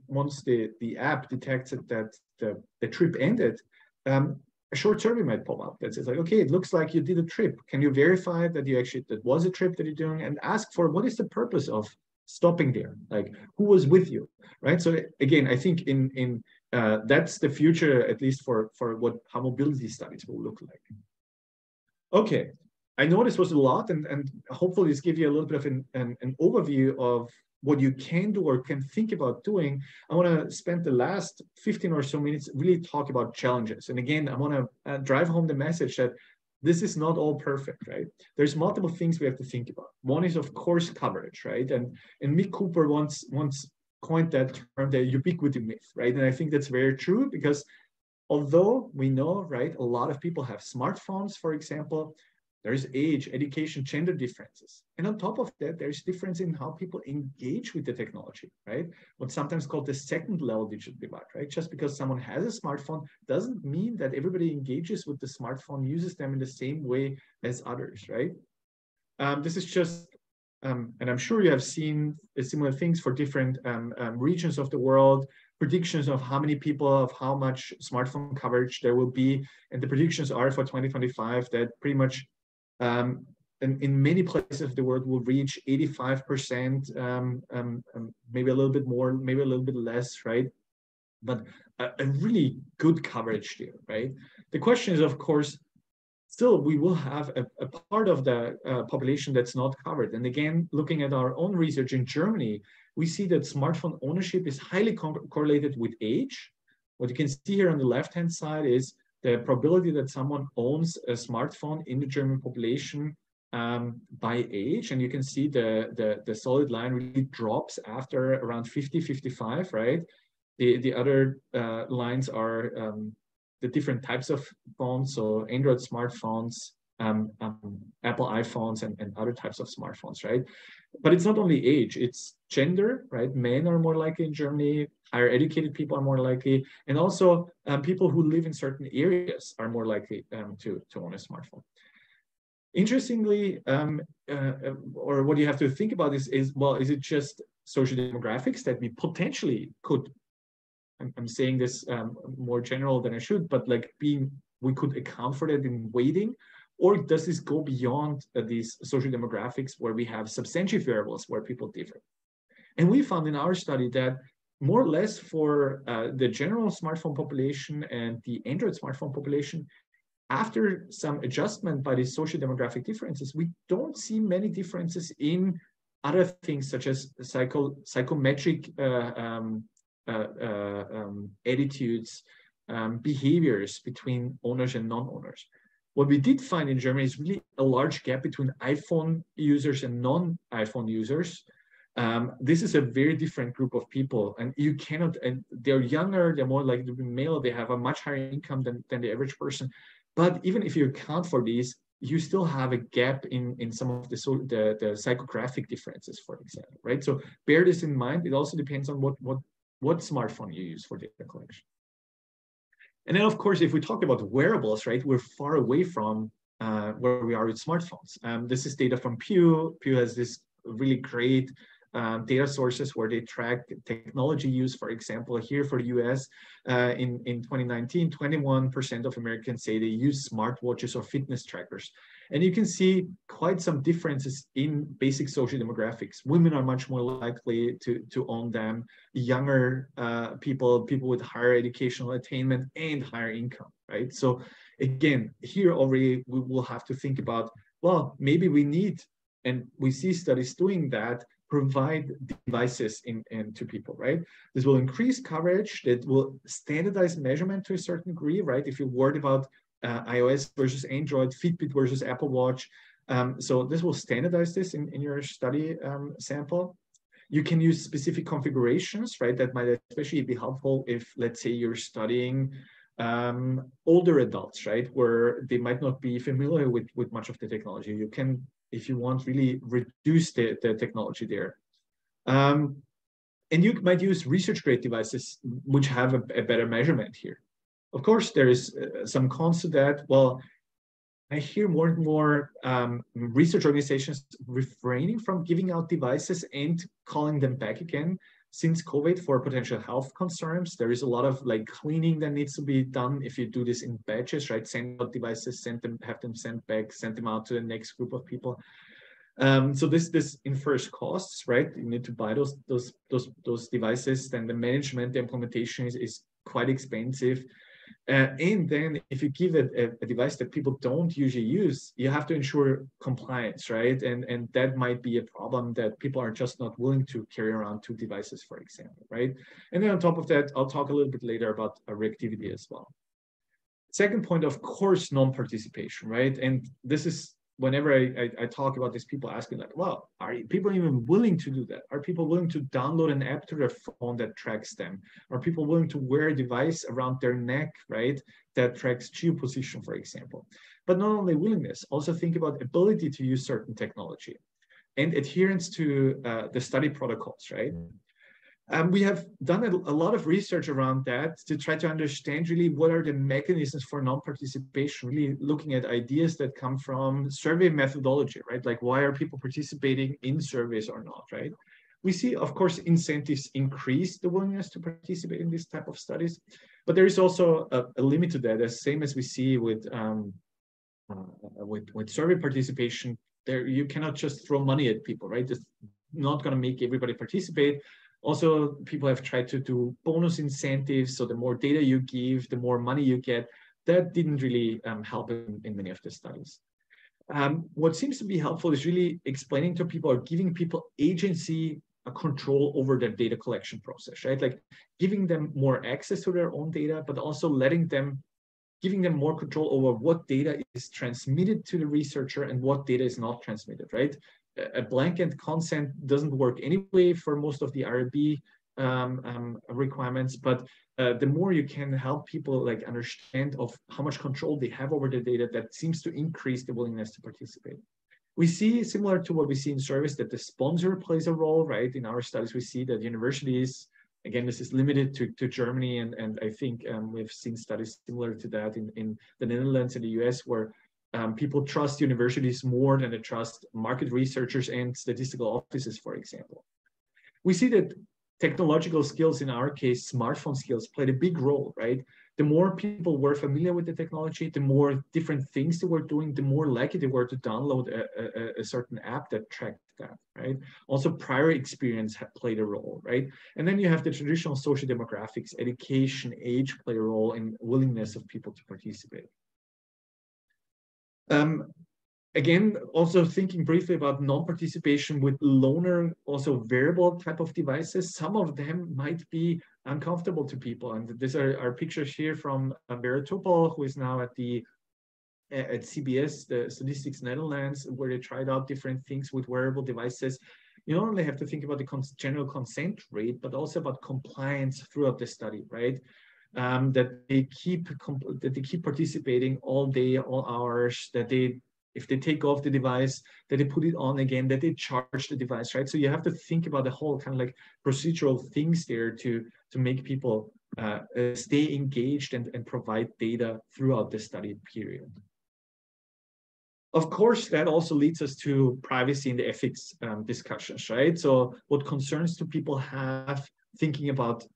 once the app detects that the trip ended, a short survey might pop up that says, like, okay, it looks like you did a trip. Can you verify that that was a trip that you're doing? And ask for what is the purpose of stopping there? Like, who was with you, right? So again, I think that's the future, at least for how mobility studies will look like. Okay, I know this was a lot, and hopefully this gives you a little bit of an overview of what you can do or can think about doing. I want to spend the last 15 or so minutes really talk about challenges. And again, I want to drive home the message that this is not all perfect, right? There's multiple things we have to think about. One is, of course, coverage, right? And Mick Cooper once coined that term, the ubiquity myth, right? And I think that's very true, because although we know, right, a lot of people have smartphones, for example, there's age, education, gender differences. And on top of that, there's difference in how people engage with the technology, right? What's sometimes called the second level digital divide, right? Just because someone has a smartphone doesn't mean that everybody engages with the smartphone, uses them in the same way as others, right? This is just and I'm sure you have seen similar things for different regions of the world, predictions of how many people, of how much smartphone coverage there will be. And the predictions are for 2025 that pretty much in many places of the world will reach 85%, maybe a little bit more, maybe a little bit less, right? But a really good coverage there, right? The question is, of course, still we will have a part of the population that's not covered. And again, looking at our own research in Germany, we see that smartphone ownership is highly correlated with age. What you can see here on the left-hand side is the probability that someone owns a smartphone in the German population by age. And you can see the solid line really drops after around 50, 55, right? The other lines are the different types of phones, so Android smartphones, Apple iPhones, and other types of smartphones, right? But it's not only age, it's gender, right? Men are more likely in Germany, higher educated people are more likely, and also people who live in certain areas are more likely to own a smartphone. Interestingly, or what you have to think about is, well, is it just social demographics that we potentially could, I'm saying this more general than I should, but like we could account for that in weighting, or does this go beyond these social demographics where we have substantive variables where people differ? And we found in our study that more or less for the general smartphone population and the Android smartphone population, after some adjustment by the social demographic differences, we don't see many differences in other things such as psychometric attitudes, behaviors between owners and non-owners. What we did find in Germany is really a large gap between iPhone users and non-iPhone users. This is a very different group of people, and you cannot, and they're younger, they're more likely to be male, they have a much higher income than the average person. But even if you account for these, you still have a gap in some of the psychographic differences, for example, right? So bear this in mind. It also depends on what smartphone you use for data collection. And then, of course, if we talk about wearables, right, we're far away from where we are with smartphones. This is data from Pew. Pew has this really great data sources where they track technology use. For example, here for the US, in 2019, 21% of Americans say they use smartwatches or fitness trackers. And you can see quite some differences in basic social demographics. Women are much more likely to own them, younger people with higher educational attainment and higher income, right? So again, here already we will have to think about, well, maybe we need, and we see studies doing that, provide devices to people, right? This will increase coverage, that will standardize measurement to a certain degree, right? If you're worried about iOS versus Android, Fitbit versus Apple Watch. So this will standardize this in your study sample. You can use specific configurations, right? That might especially be helpful if, let's say, you're studying older adults, right? Where they might not be familiar with much of the technology. You can, if you want, really reduce the technology there. And you might use research-grade devices, which have a better measurement here. Of course, there is some cons to that. Well, I hear more and more research organizations refraining from giving out devices and calling them back again since COVID for potential health concerns. There is a lot of like cleaning that needs to be done if you do this in batches, right? Send out devices, have them sent back, send them out to the next group of people. So this infers costs, right? You need to buy those devices. Then the management, the implementation is quite expensive. And then if you give a device that people don't usually use, you have to ensure compliance, right? And that might be a problem that people are just not willing to carry around 2 devices, for example, right? And then on top of that, I'll talk a little bit later about reactivity as well. Second point, of course, non-participation, right? And this is whenever I talk about this, people asking like, well, are people even willing to do that? Are people willing to download an app to their phone that tracks them? Are people willing to wear a device around their neck, right, that tracks geoposition, for example? But not only willingness, also think about ability to use certain technology and adherence to the study protocols, right? We have done a lot of research around that to try to understand really what are the mechanisms for non-participation, really looking at ideas that come from survey methodology, right? Like, why are people participating in surveys or not, right? We see, of course, incentives increase the willingness to participate in this type of studies, but there is also a limit to that, as same as we see with survey participation. There, you cannot just throw money at people, right? It's not going to make everybody participate. Also, people have tried to do bonus incentives. So the more data you give, the more money you get. That didn't really help in many of the studies. What seems to be helpful is really explaining to people or giving people agency, a control over their data collection process, right? Like giving them more access to their own data, but also giving them more control over what data is transmitted to the researcher and what data is not transmitted, right? A blanket consent doesn't work anyway for most of the IRB requirements, but the more you can help people like understand of how much control they have over the data, that seems to increase the willingness to participate. We see, similar to what we see in surveys, that the sponsor plays a role, right? In our studies, we see that universities, again, this is limited to Germany, and I think we've seen studies similar to that in the Netherlands and the US, where people trust universities more than they trust market researchers and statistical offices, for example. We see that technological skills, in our case, smartphone skills, played a big role, right? The more people were familiar with the technology, the more different things they were doing, the more likely they were to download a certain app that tracked that, right? Also, prior experience played a role, right? And then you have the traditional social demographics, education, age play a role in willingness of people to participate. Again, also thinking briefly about non-participation with loaner, also wearable type of devices. Some of them might be uncomfortable to people. And these are pictures here from Veritopol, who is now at CBS, the Statistics Netherlands, where they tried out different things with wearable devices. You not only have to think about the general consent rate, but also about compliance throughout the study, right? That they keep participating all day, all hours, that if they take off the device, that they put it on again, that they charge the device, right? So you have to think about the whole kind of like procedural things there to make people stay engaged and provide data throughout the study period. Of course, that also leads us to privacy and the ethics discussions, right? So what concerns do people have thinking about,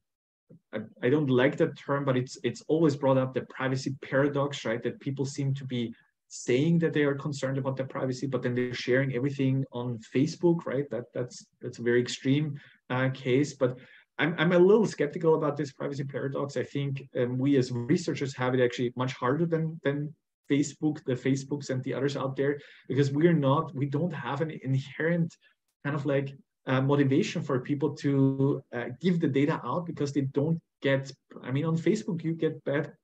I don't like that term, but it's always brought up, the privacy paradox, right? That people seem to be saying that they are concerned about their privacy, but then they're sharing everything on Facebook, right? That's a very extreme case. But I'm a little skeptical about this privacy paradox. I think we as researchers have it actually much harder than Facebook, the Facebooks and the others out there, because we don't have an inherent kind of like motivation for people to give the data out, because they don't get, I mean, on Facebook, you get back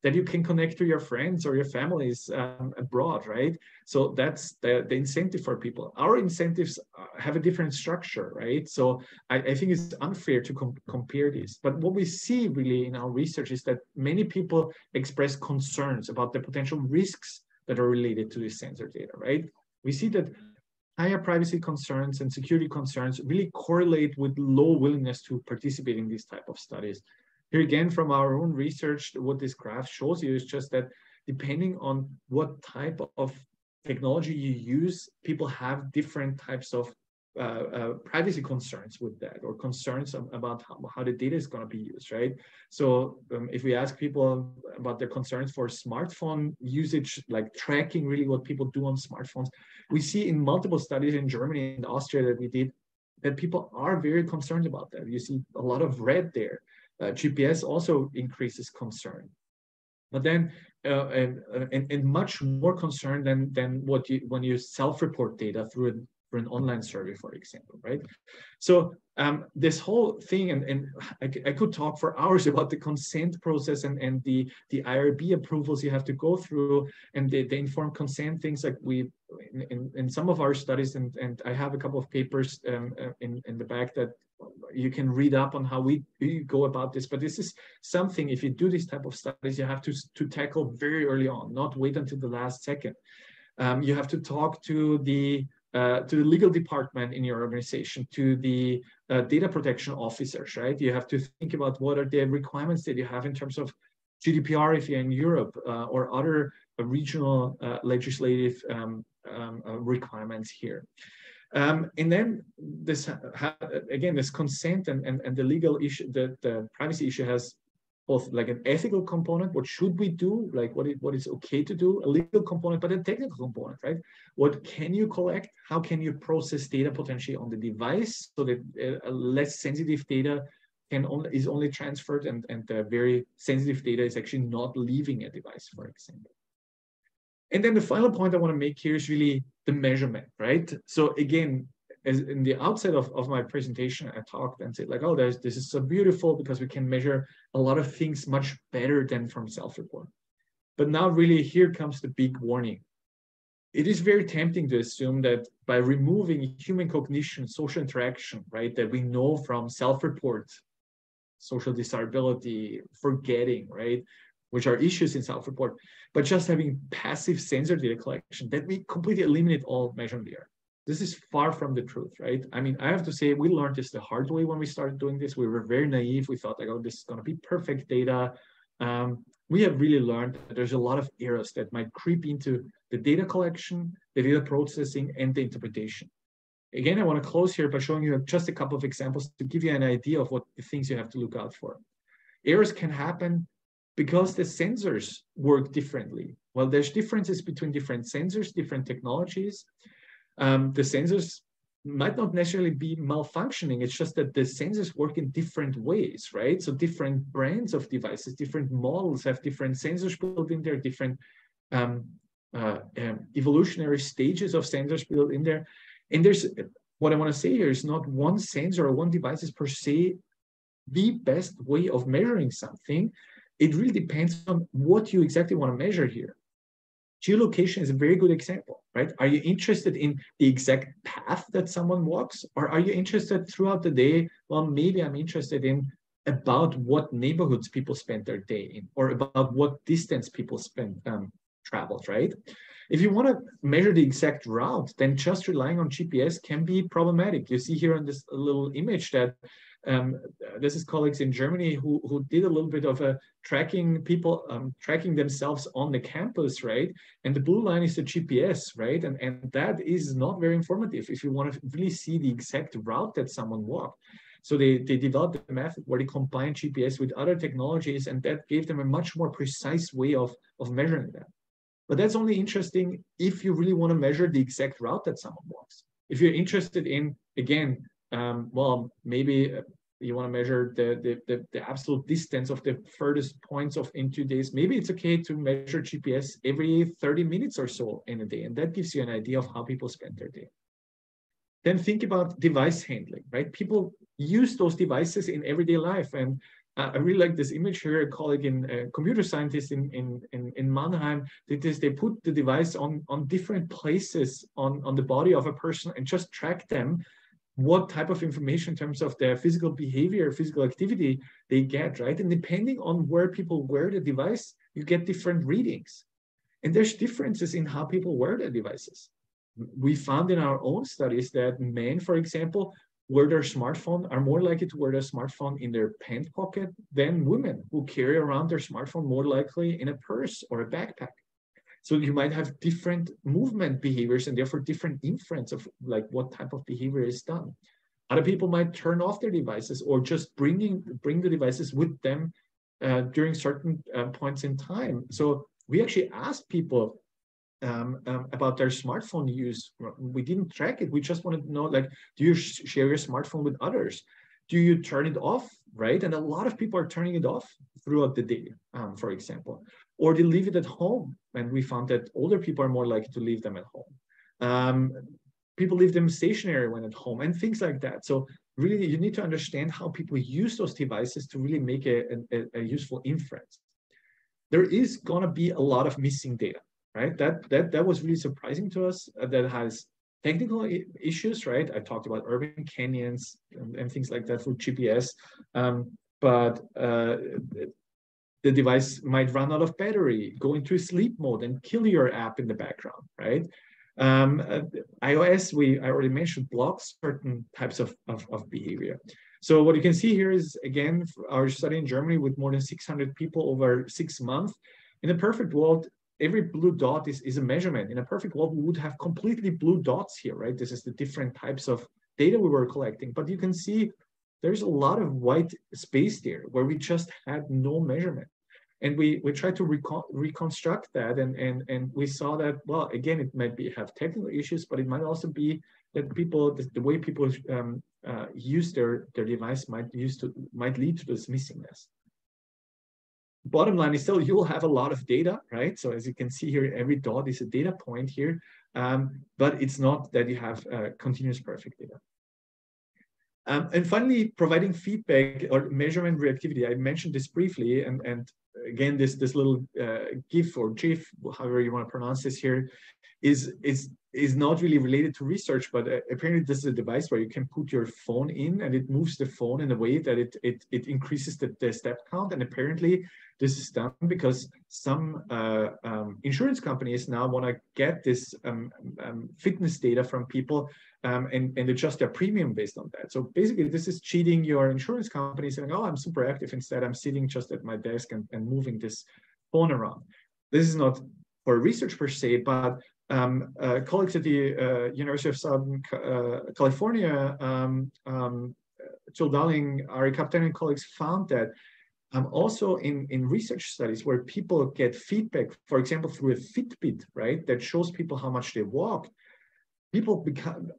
that you can connect to your friends or your families abroad, right? So that's the incentive for people. Our incentives have a different structure, right? So I think it's unfair to compare these. But what we see really in our research is that many people express concerns about the potential risks that are related to this sensor data, right? We see that higher privacy concerns and security concerns really correlate with low willingness to participate in these type of studies. Here again, from our own research, what this graph shows you is just that depending on what type of technology you use, people have different types of privacy concerns with that, or concerns about how the data is going to be used, right? So if we ask people about their concerns for smartphone usage, like tracking really what people do on smartphones, we see in multiple studies in Germany and Austria that we did, that people are very concerned about that. You see a lot of red there. GPS also increases concern, but then and much more concern than when you self-report data through an online survey, for example, right? So this whole thing, and I could talk for hours about the consent process and the IRB approvals you have to go through, and the informed consent things, like we in some of our studies, and I have a couple of papers in the back that you can read up on how we go about this. But this is something, if you do this type of studies, you have to tackle very early on, not wait until the last second. You have to talk to the to the legal department in your organization, to the data protection officers, right? You have to think about what are the requirements that you have in terms of GDPR if you're in Europe, or other regional legislative requirements here. And then this, again, this consent and the legal issue, the privacy issue has both like an ethical component, what should we do, like what is okay to do, a legal component, but a technical component, right? What can you collect? How can you process data potentially on the device so that less sensitive data is only transferred and the very sensitive data is actually not leaving a device, for example. And then the final point I want to make here is really the measurement, right? So again, as in the outset of my presentation, I talked and said like, oh, this is so beautiful because we can measure a lot of things much better than from Selfreport. But now really here comes the big warning. It is very tempting to assume that by removing human cognition, social interaction, right, that we know from Selfreport, social desirability, forgetting, right, which are issues in Selfreport, but just having passive sensor data collection, that we completely eliminate all measurement there. This is far from the truth, right? I mean, I have to say, we learned this the hard way when we started doing this. We were very naive. We thought like, oh, this is going to be perfect data. We have really learned that there's a lot of errors that might creep into the data collection, the data processing, and the interpretation. Again, I want to close here by showing you just a couple of examples to give you an idea of what the things you have to look out for. Errors can happen because the sensors work differently. Well, there's differences between different sensors, different technologies. The sensors might not necessarily be malfunctioning. It's just that the sensors work in different ways, right? So different brands of devices, different models have different sensors built in there, different evolutionary stages of sensors built in there. And there's, what I want to say here is not one sensor or one device is per se the best way of measuring something. It really depends on what you exactly want to measure here. Geolocation is a very good example, right? Are you interested in the exact path that someone walks? Or are you interested throughout the day? Well, maybe I'm interested in about what neighborhoods people spend their day in, or about what distance people traveled, right? If you want to measure the exact route, then just relying on GPS can be problematic. You see here on this little image that this is colleagues in Germany who did a little bit of a tracking people, tracking themselves on the campus, right? And the blue line is the GPS, right? And that is not very informative if you want to really see the exact route that someone walked. So they developed a method where they combined GPS with other technologies, and that gave them a much more precise way of measuring that. But that's only interesting if you really want to measure the exact route that someone walks. If you're interested in, again, well, maybe you want to measure the absolute distance of the furthest points into days. Maybe it's okay to measure GPS every 30 minutes or so in a day. And that gives you an idea of how people spend their day. Then think about device handling, right? People use those devices in everyday life. And I really like this image here. A colleague in computer scientist in Mannheim did this. They put the device on different places on the body of a person and just track them, what type of information in terms of their physical behavior, physical activity they get, right? And depending on where people wear the device, you get different readings. And there's differences in how people wear their devices. We found in our own studies that men, for example, wear their smartphone, are more likely to wear their smartphone in their pant pocket than women who carry around their smartphone more likely in a purse or a backpack. So you might have different movement behaviors and therefore different inference of like what type of behavior is done. Other people might turn off their devices or just bring the devices with them during certain points in time. So we actually asked people about their smartphone use. We didn't track it. We just wanted to know, like, do you share your smartphone with others? Do you turn it off, right? And a lot of people are turning it off throughout the day, for example, or they leave it at home. And we found that older people are more likely to leave them at home. People leave them stationary when at home and things like that. So really, you need to understand how people use those devices to really make a useful inference. There is going to be a lot of missing data, right? That was really surprising to us. That has technical issues, right? I talked about urban canyons and things like that for GPS, but the device might run out of battery, go into sleep mode and kill your app in the background, right? iOS, I already mentioned, blocks certain types of behavior. So what you can see here is, again, our study in Germany with more than 600 people over 6 months. In a perfect world, every blue dot is a measurement. In a perfect world, we would have completely blue dots here, right? This is the different types of data we were collecting. But you can see there's a lot of white space there where we just had no measurement. And we tried to reconstruct that, and we saw that, well, again, it might have technical issues, but it might also be that people, the way people use their device might lead to this missingness. Bottom line is still, you'll have a lot of data, right? So as you can see here, every dot is a data point here, but it's not that you have continuous perfect data. And finally, providing feedback or measurement reactivity. I mentioned this briefly, and again, this little GIF or GIF, however you want to pronounce this here, is not really related to research, but apparently this is a device where you can put your phone in and it moves the phone in a way that it increases the step count. And apparently this is done because some insurance companies now want to get this fitness data from people and adjust their premium based on that. So basically this is cheating your insurance company, saying, oh, I'm super active. Instead, I'm sitting just at my desk and moving this phone around. This is not for research per se, but colleagues at the University of Southern California, Jill Darling, Ari Kaptein and colleagues found that also in research studies where people get feedback, for example, through a Fitbit, right, that shows people how much they walk, people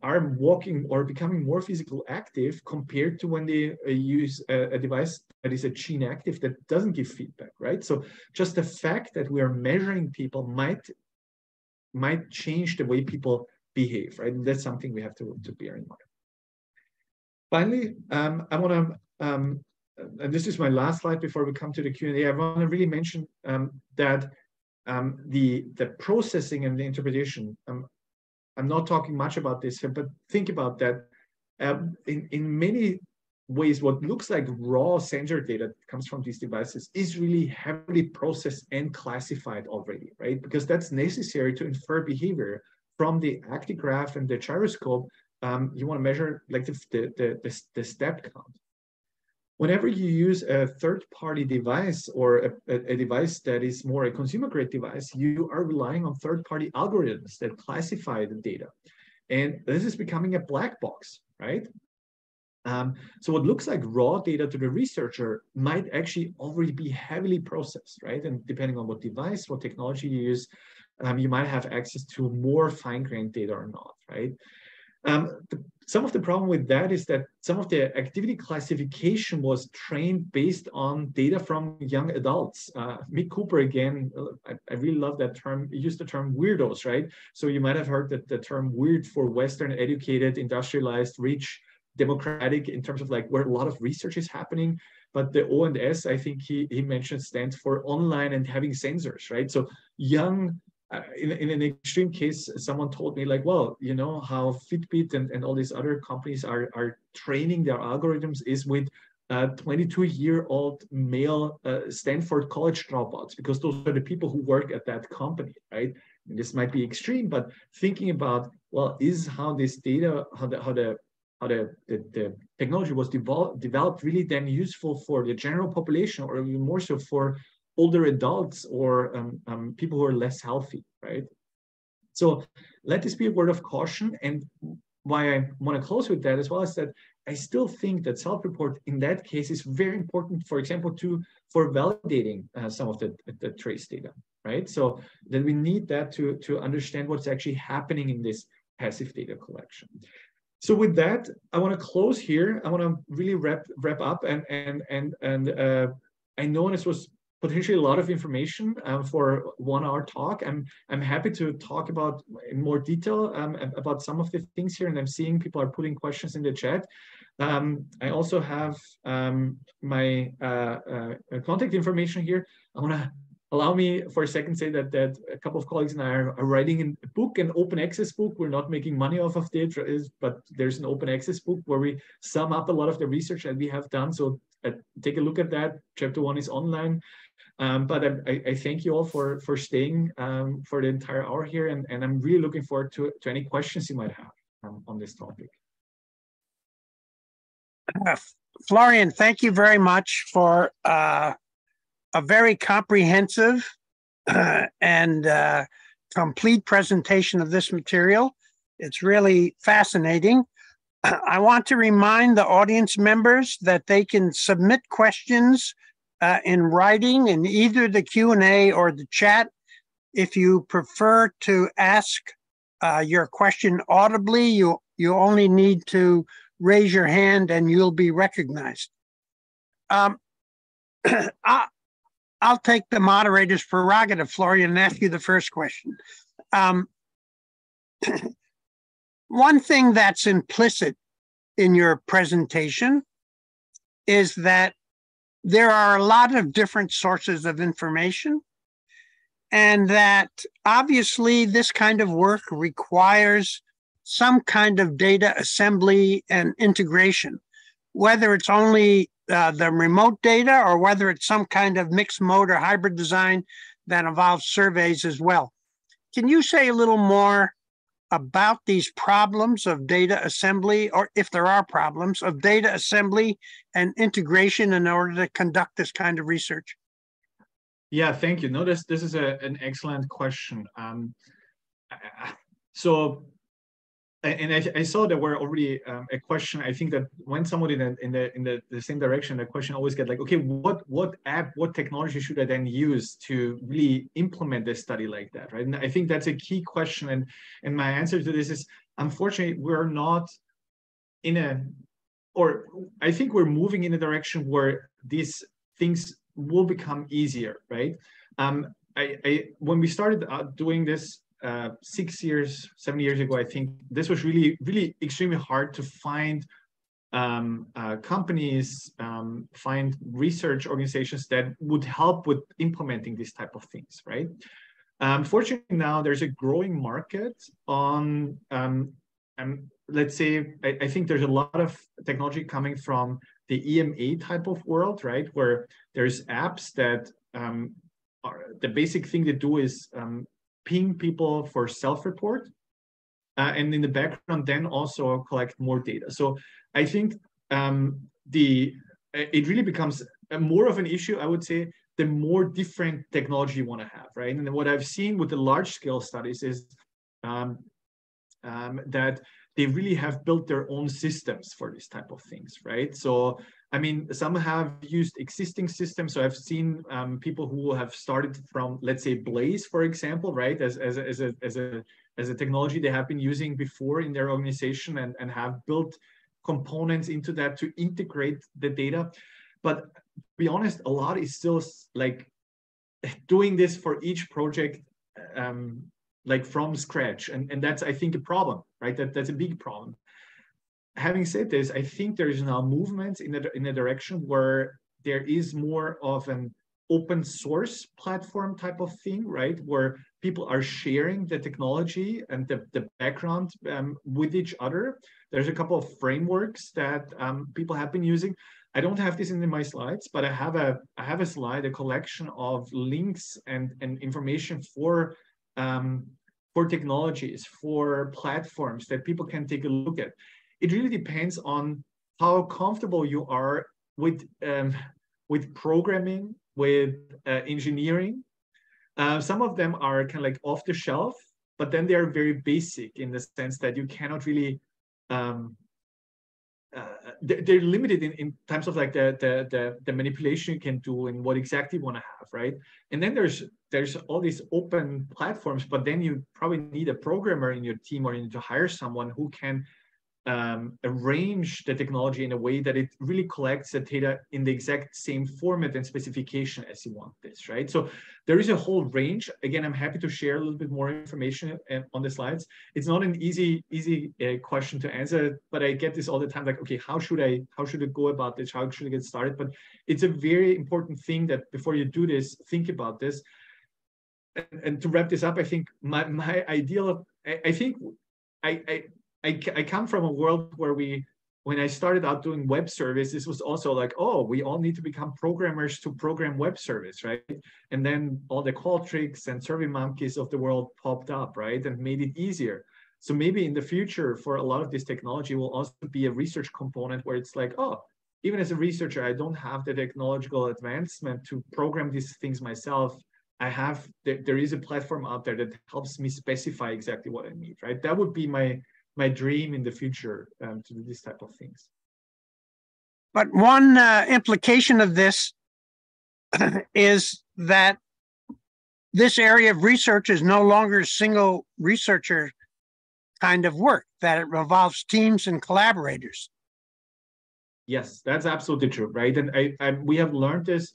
are walking or becoming more physically active compared to when they use a device that is a gene active that doesn't give feedback, right? So just the fact that we are measuring people might change the way people behave, right? And that's something we have to bear in mind. Finally, I want to, and this is my last slide before we come to the Q&A, I want to really mention that the processing and the interpretation, I'm not talking much about this here, but think about that. In many ways, what looks like raw sensor data that comes from these devices is really heavily processed and classified already, right? Because that's necessary to infer behavior from the actigraph and the gyroscope. You want to measure like the step count. Whenever you use a third-party device or a device that is more a consumer-grade device, you are relying on third-party algorithms that classify the data. And this is becoming a black box, right? So what looks like raw data to the researcher might actually already be heavily processed, right? And depending on what device, what technology you use, you might have access to more fine-grained data or not, right? Some of the problem with that is that some of the activity classification was trained based on data from young adults. Mick Cooper, again, I really love that term, he used the term weirdos, right? So you might have heard that the term weird for Western educated, industrialized, rich, democratic in terms of like where a lot of research is happening. But the O and S, I think he mentioned, stands for online and having sensors, right? So young, in an extreme case, someone told me like, well, you know how Fitbit and all these other companies are training their algorithms is with 22-year-old male Stanford college dropouts, because those are the people who work at that company, right? And this might be extreme, but thinking about, well, is how this data, how the technology was developed really then useful for the general population, or even more so for older adults or people who are less healthy, right? So let this be a word of caution. And why I want to close with that as well is that I still think that Selfreport in that case is very important, for example, for validating some of the trace data, right? So then we need that to understand what's actually happening in this passive data collection. So with that, I want to close here. I want to really wrap up, and I know this was potentially a lot of information for 1 hour talk. I'm happy to talk about in more detail about some of the things here, and I'm seeing people are putting questions in the chat. I also have my contact information here. I want to allow me for a second say that a couple of colleagues and I are writing a book, an open access book. We're not making money off of it, but there's an open access book where we sum up a lot of the research that we have done. So take a look at that. Chapter 1 is online. But I thank you all for staying for the entire hour here, and I'm really looking forward to any questions you might have on this topic. Florian, thank you very much for a very comprehensive and complete presentation of this material. It's really fascinating. I want to remind the audience members that they can submit questions in writing in either the Q&A or the chat. If you prefer to ask your question audibly, you only need to raise your hand and you'll be recognized. I'll take the moderator's prerogative, Florian, and ask you the first question. One thing that's implicit in your presentation is that there are a lot of different sources of information, and that obviously this kind of work requires some kind of data assembly and integration, whether it's only the remote data or whether it's some kind of mixed mode or hybrid design that involves surveys as well. Can you say a little more about these problems of data assembly, or if there are problems of data assembly and integration in order to conduct this kind of research? Yeah, thank you. No, this is an excellent question. I saw there were already a question. I think that when somebody in the same direction, the question always get like, okay, what app, what technology should I then use to really implement this study like that, right? And I think that's a key question. And my answer to this is, unfortunately, we're not I think we're moving in a direction where these things will become easier, right? When we started doing this 6 years, 7 years ago, I think this was really, really extremely hard to find companies, find research organizations that would help with implementing these type of things, right? Fortunately, now there's a growing market on, let's say, I think there's a lot of technology coming from the EMA type of world, right? Where there's apps that the basic thing they do is ping people for self-report, and in the background then also collect more data. So I think it really becomes more of an issue, I would say, the more different technology you want to have, right? And what I've seen with the large-scale studies is that they really have built their own systems for this type of things, right? So, I mean, some have used existing systems. So I've seen people who have started from, let's say, Blaze, for example, right, as a technology they have been using before in their organization, and have built components into that to integrate the data. But to be honest, a lot is still like doing this for each project, like from scratch, and that's, I think, a problem, right? That's a big problem. Having said this, I think there is now movement in a direction where there is more of an open source platform type of thing, right? Where people are sharing the technology and the background with each other. There's a couple of frameworks that people have been using. I don't have this in my slides, but I have a slide, a collection of links and information for technologies, for platforms that people can take a look at. It really depends on how comfortable you are with programming, with engineering. Some of them are kind of like off the shelf, but then they are very basic in the sense that you cannot really, they're limited in terms of like the manipulation you can do and what exactly you want to have, right? And then there's all these open platforms, but then you probably need a programmer in your team, or you need to hire someone who can arrange the technology in a way that it really collects the data in the exact same format and specification as you want this, right? So there is a whole range. Again, I'm happy to share a little bit more information on the slides. It's not an easy question to answer, but I get this all the time, like, okay, how should I go about this? How should I get started? But it's a very important thing that before you do this, think about this. And to wrap this up, I think my ideal, I think I come from a world where we when I started out doing web service, this was also like, oh, we all need to become programmers to program web service, right? And then all the Qualtrics and SurveyMonkeys of the world popped up, right? And made it easier. So maybe in the future for a lot of this technology will also be a research component where it's like, oh, even as a researcher, I don't have the technological advancement to program these things myself. There is a platform out there that helps me specify exactly what I need, right? That would be my dream in the future to do this type of things. But one implication of this is that this area of research is no longer single researcher kind of work, that it involves teams and collaborators. Yes, that's absolutely true, right? And we have learned this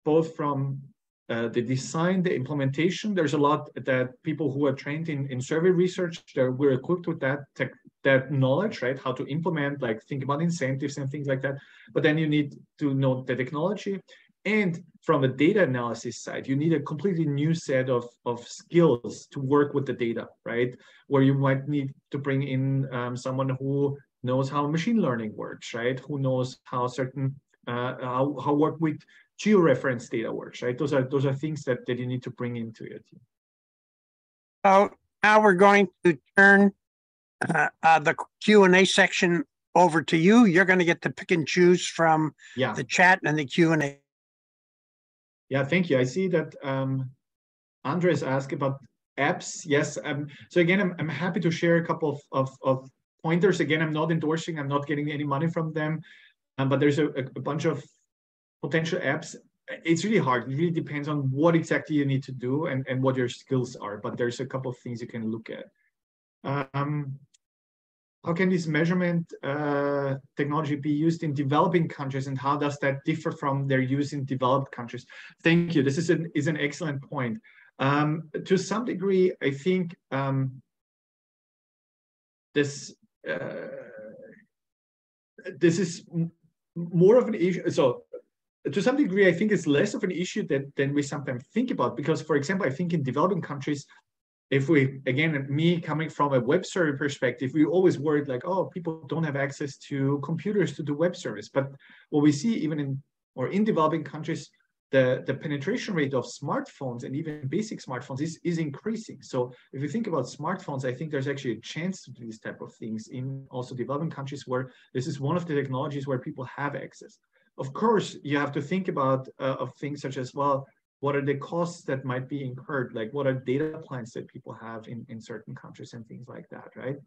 both from the design, the implementation. There's a lot that people who are trained in survey research, we're equipped with that knowledge, right? How to implement, like think about incentives and things like that. But then you need to know the technology. And from a data analysis side, you need a completely new set of skills to work with the data, right? Where you might need to bring in someone who knows how machine learning works, right? Who knows how certain, how work with georeference data works, right? Those are things that you need to bring into your team. So now we're going to turn the Q&A section over to you. You're going to get to pick and choose from the chat and the Q&A. Yeah, thank you. I see that Andres asked about apps. Yes. So again, I'm happy to share a couple of pointers. Again, I'm not endorsing, I'm not getting any money from them, but there's a bunch of potential apps. It's really hard. It really depends on what exactly you need to do and what your skills are, but there's a couple of things you can look at. How can this measurement technology be used in developing countries, and how does that differ from their use in developed countries? Thank you. This is an excellent point. To some degree, I think this is more of an issue. So to some degree, I think it's less of an issue than we sometimes think about, because, for example, I think in developing countries, if we, again, me coming from a web server perspective, we always worried like, oh, people don't have access to computers to do web service. But what we see even in developing countries, the penetration rate of smartphones and even basic smartphones is increasing. So if you think about smartphones, I think there's actually a chance to do these type of things in also developing countries where this is one of the technologies where people have access. Of course, you have to think about of things such as, well, what are the costs that might be incurred? Like, what are data plans that people have in certain countries and things like that, right?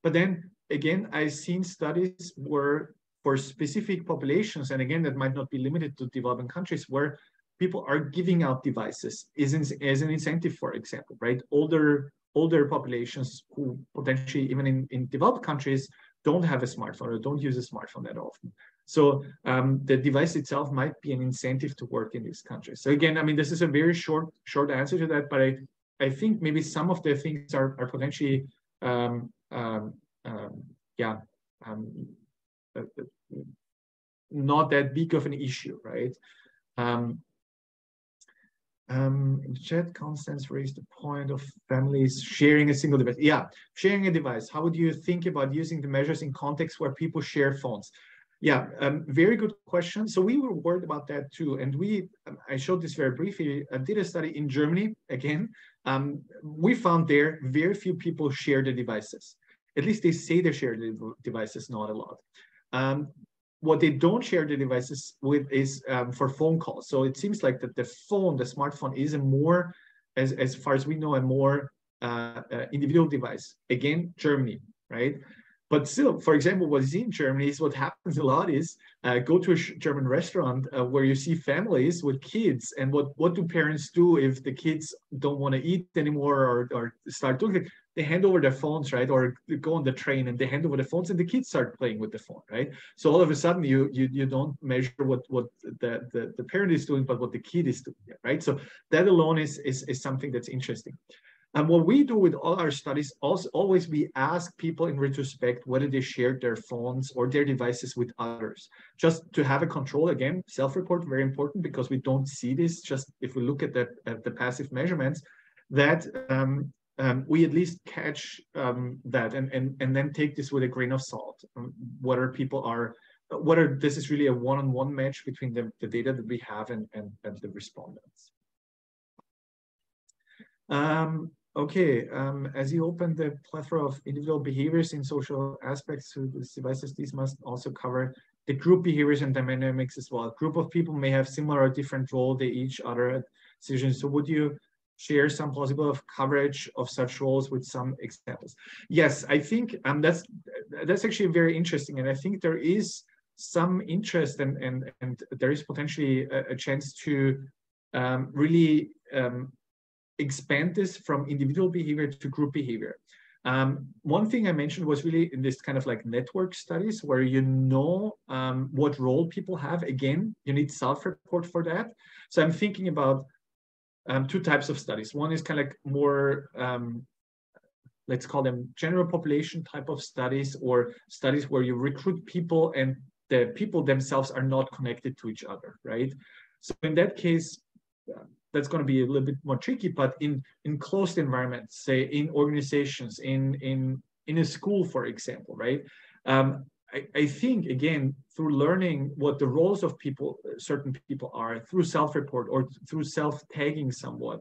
But then again, I've seen studies where for specific populations, and again, that might not be limited to developing countries, where people are giving out devices as an incentive, for example, right? Older populations who potentially even in developed countries don't have a smartphone or don't use a smartphone that often. So the device itself might be an incentive to work in these countries. So again, I mean, this is a very short answer to that, but I think maybe some of the things are potentially, not that big of an issue, right? In chat, Constance raised the point of families sharing a single device. Yeah, sharing a device. How would you think about using the measures in contexts where people share phones? Yeah, very good question. So we were worried about that too. And I showed this very briefly, did a study in Germany again. We found there very few people share the devices. At least they say they share the devices, not a lot. What they don't share the devices with is for phone calls. So it seems like that the smartphone is a more, as far as we know, a more individual device. Again, Germany, right? But still, for example, what is in Germany is what happens a lot is go to a German restaurant where you see families with kids, and what do parents do if the kids don't want to eat anymore or start doing it? They hand over their phones, right? Or go on the train and they hand over the phones and the kids start playing with the phone, right? So all of a sudden you don't measure what the parent is doing, but what the kid is doing, right? So that alone is something that's interesting. And what we do with all our studies, always we ask people in retrospect whether they shared their phones or their devices with others, just to have a control. Again, self-report, very important, because we don't see this. Just if we look at the passive measurements, that we at least catch that and then take this with a grain of salt, whether people are, whether this is really a one-on-one match between the data that we have and the respondents. Okay, as you open the plethora of individual behaviors in social aspects to these devices, these must also cover the group behaviors and dynamics as well. A group of people may have similar or different role, they each other decisions. So would you share some possible of coverage of such roles with some examples? Yes, I think that's actually very interesting, and I think there is some interest and there is potentially a chance to really expand this from individual behavior to group behavior. One thing I mentioned was really in this kind of like network studies where you know what role people have. Again, you need self-report for that. So I'm thinking about two types of studies. One is kind of like more, let's call them general population type of studies, or studies where you recruit people and the people themselves are not connected to each other, right? So in that case, that's going to be a little bit more tricky, but in closed environments, say in organizations, in a school, for example, right? I think, again, through learning what the roles of people, certain people are, through self-report or through self-tagging somewhat,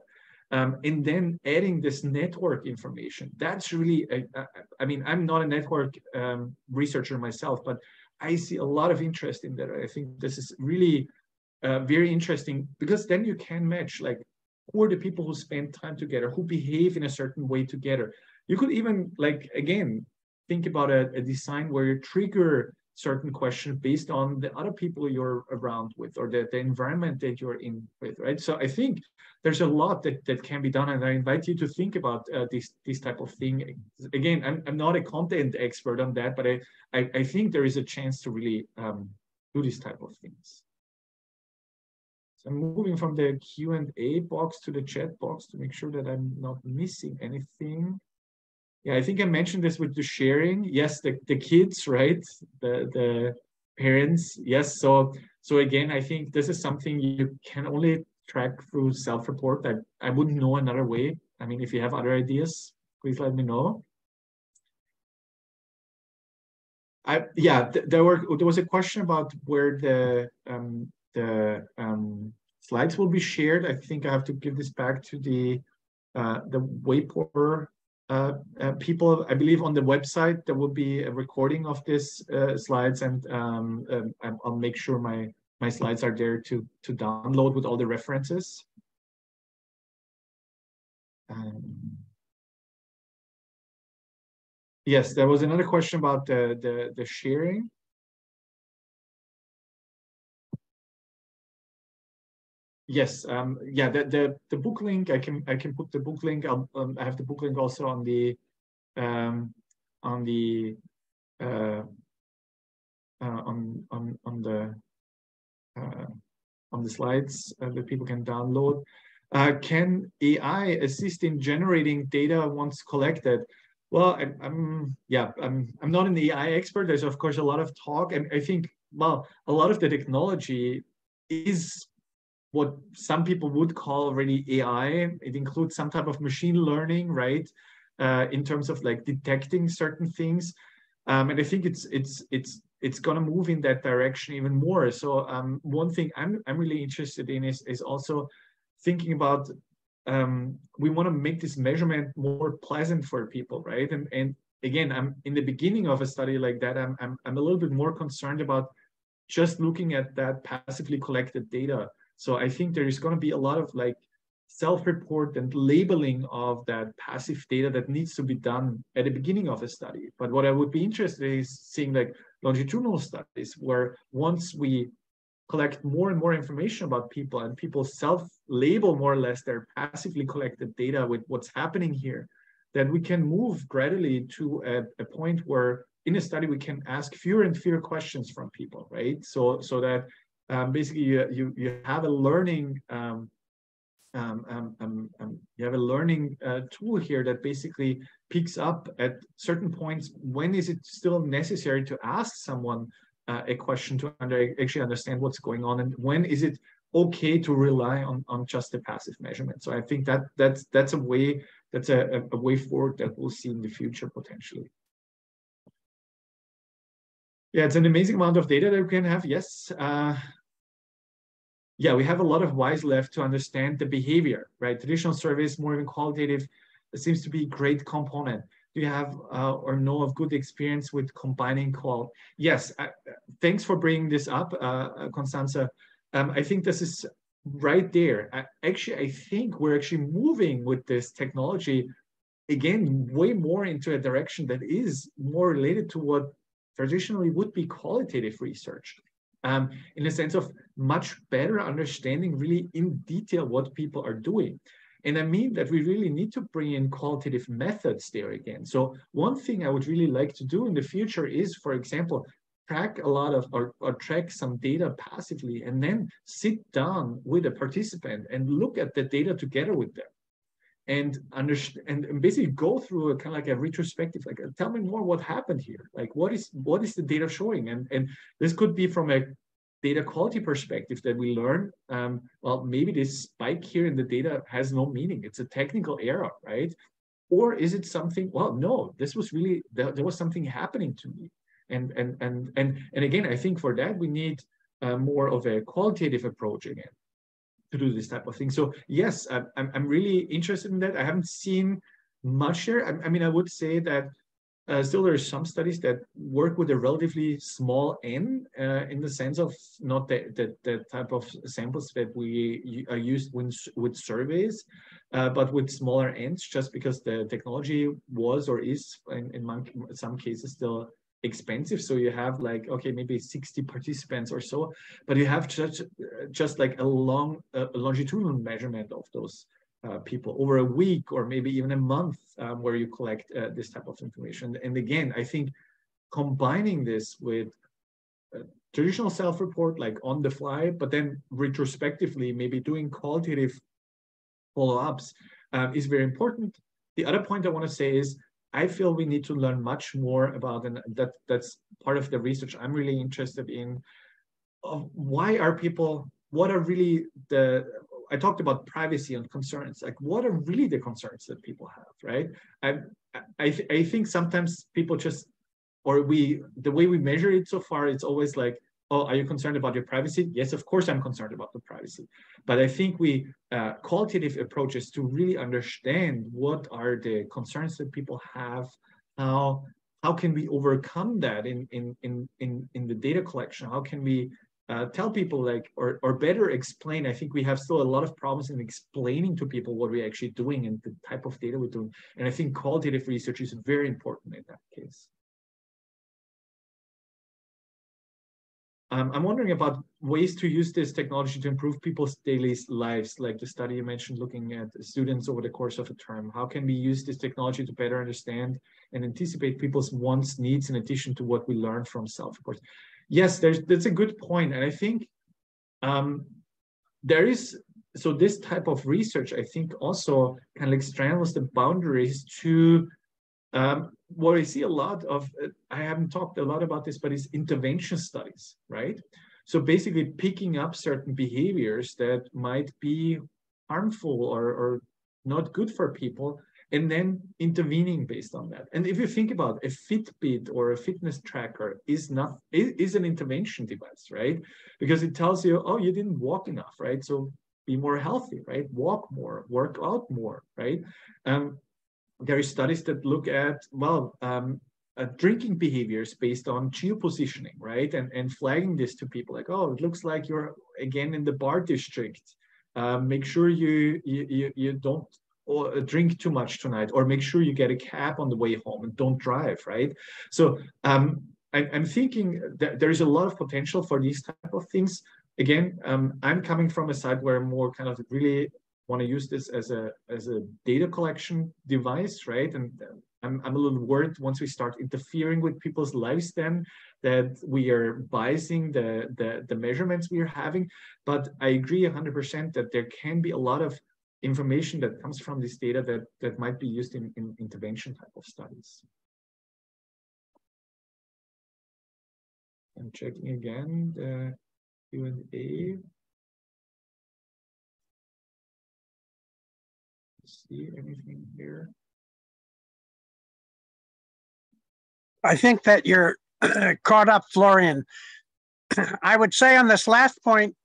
and then adding this network information, that's really, I mean, I'm not a network researcher myself, but I see a lot of interest in that. I think this is really very interesting, because then you can match, like, who are the people who spend time together, who behave in a certain way together. You could even, like, again, think about a design where you trigger certain questions based on the other people you're around with, or the environment that you're in with, right? So I think there's a lot that can be done, and I invite you to think about this type of thing. Again, I'm not a content expert on that, but I think there is a chance to really do this type of things. So I'm moving from the Q&A box to the chat box to make sure that I'm not missing anything. Yeah, I think I mentioned this with the sharing. Yes, the kids, right? The parents. Yes. So again, I think this is something you can only track through self-report. I wouldn't know another way. I mean, if you have other ideas, please let me know. There was a question about where the slides will be shared. I think I have to give this back to the WAPOR people. I believe on the website there will be a recording of this slides, and I'll make sure my slides are there to download with all the references. Yes, there was another question about the sharing. Yes, yeah, the book link, I can put the book link. I have the book link also on the slides that people can download. Can AI assist in generating data once collected? Well, I'm not an AI expert. There's of course a lot of talk, and I think, well, a lot of the technology is what some people would call already AI. It includes some type of machine learning, right? In terms of like detecting certain things, and I think it's gonna move in that direction even more. So one thing I'm really interested in is also thinking about we want to make this measurement more pleasant for people, right? And again, I'm in the beginning of a study like that. I'm a little bit more concerned about just looking at that passively collected data. So I think there is going to be a lot of like self-report and labeling of that passive data that needs to be done at the beginning of a study. But what I would be interested in is seeing like longitudinal studies where once we collect more and more information about people and people self-label more or less their passively collected data with what's happening here, then we can move gradually to a point where in a study we can ask fewer and fewer questions from people, right? So that basically you have a learning you have a learning tool here that basically picks up at certain points when is it still necessary to ask someone a question to actually understand what's going on, and when is it okay to rely on just the passive measurement. So I think that's a way that's a way forward that we'll see in the future potentially. Yeah, it's an amazing amount of data that we can have. Yes. Yeah, we have a lot of whys left to understand the behavior, right? Traditional surveys, more even qualitative, it seems to be a great component. Do you have or know of good experience with combining qual? Yes, thanks for bringing this up, Constanza. I think this is right there. I think we're actually moving with this technology, again, way more into a direction that is more related to what traditionally would be qualitative research. In a sense of much better understanding really in detail what people are doing. And I mean that we really need to bring in qualitative methods there again. So one thing I would really like to do in the future is, for example, track a lot of or track some data passively and then sit down with a participant and look at the data together with them. And understand and basically go through a kind of like a retrospective, like tell me more what happened here, like what is the data showing, and this could be from a data quality perspective that we learn, well, maybe this spike here in the data has no meaning, it's a technical error, right? Or is it something, well, no, this was really there was something happening to me, and again, I think for that we need more of a qualitative approach again to do this type of thing. So yes, I'm really interested in that. I haven't seen much there. I mean, I would say that still there are some studies that work with a relatively small n in the sense of not the type of samples that we are used with surveys, but with smaller n's, just because the technology was or is in some cases still expensive. So you have like, okay, maybe 60 participants or so, but you have just like a longitudinal measurement of those people over a week or maybe even a month, where you collect this type of information. And again, I think combining this with traditional self-report, like on the fly, but then retrospectively, maybe doing qualitative follow-ups is very important. The other point I want to say is, I feel we need to learn much more about, and that's part of the research I'm really interested in, of why are people, what are really I talked about privacy and concerns, like what are really the concerns that people have, right? I think sometimes people just, or the way we measure it so far, it's always like, oh, are you concerned about your privacy? Yes, of course I'm concerned about the privacy. But I think qualitative approaches to really understand what are the concerns that people have, how can we overcome that in the data collection? How can we tell people, like, or better explain? I think we have still a lot of problems in explaining to people what we're actually doing and the type of data we're doing. And I think qualitative research is very important in that case. I'm wondering about ways to use this technology to improve people's daily lives, like the study you mentioned, looking at students over the course of a term. How can we use this technology to better understand and anticipate people's wants, needs, in addition to what we learn from self-reports? Yes, that's a good point. And I think so this type of research, I think, also kind of like straddles the boundaries to what I see a lot of, I haven't talked a lot about this, but it's intervention studies, right? So basically picking up certain behaviors that might be harmful or not good for people, and then intervening based on that. And if you think about a Fitbit or a fitness tracker is an intervention device, right? Because it tells you, oh, you didn't walk enough, right? So be more healthy, right? Walk more, work out more, right? There are studies that look at, well, drinking behaviors based on geopositioning, right? And flagging this to people, like, oh, it looks like you're again in the bar district. Make sure you don't drink too much tonight, or make sure you get a cab on the way home and don't drive, right? So I'm thinking that there is a lot of potential for these type of things. Again, I'm coming from a side where I'm more kind of really want to use this as a data collection device, right? And I'm a little worried once we start interfering with people's lives, then that we are biasing the measurements we are having. But I agree 100% that there can be a lot of information that comes from this data that might be used in intervention type of studies. I'm checking again the Q&A. see anything here. I think that you're caught up, Florian. I would say on this last point,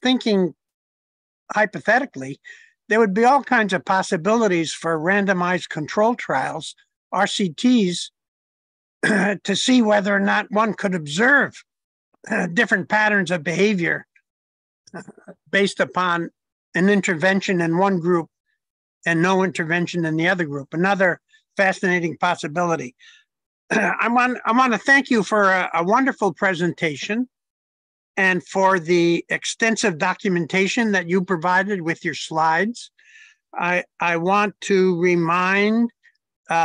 thinking hypothetically, there would be all kinds of possibilities for randomized control trials, RCTs, to see whether or not one could observe different patterns of behavior based upon an intervention in one group and no intervention in the other group. Another fascinating possibility. I want to thank you for a wonderful presentation and for the extensive documentation that you provided with your slides. I want to remind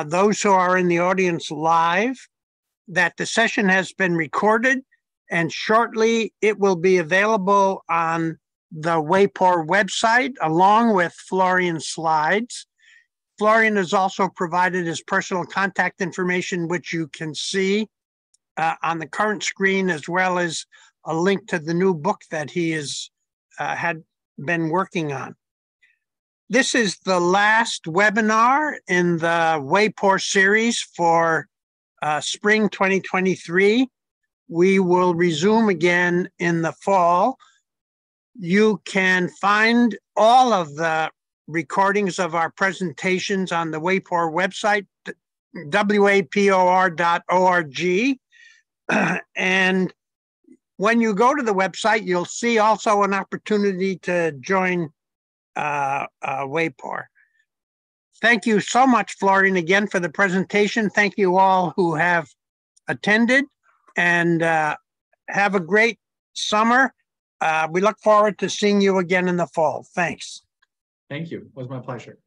those who are in the audience live that the session has been recorded, and shortly it will be available on the WAPOR website along with Florian's slides. Florian has also provided his personal contact information, which you can see on the current screen, as well as a link to the new book that he had been working on. This is the last webinar in the WAPOR series for spring 2023. We will resume again in the fall. You can find all of the recordings of our presentations on the WAPOR website, wapor.org. And when you go to the website, you'll see also an opportunity to join WAPOR. Thank you so much, Florian, again for the presentation. Thank you all who have attended, and have a great summer. We look forward to seeing you again in the fall. Thanks. Thank you. It was my pleasure.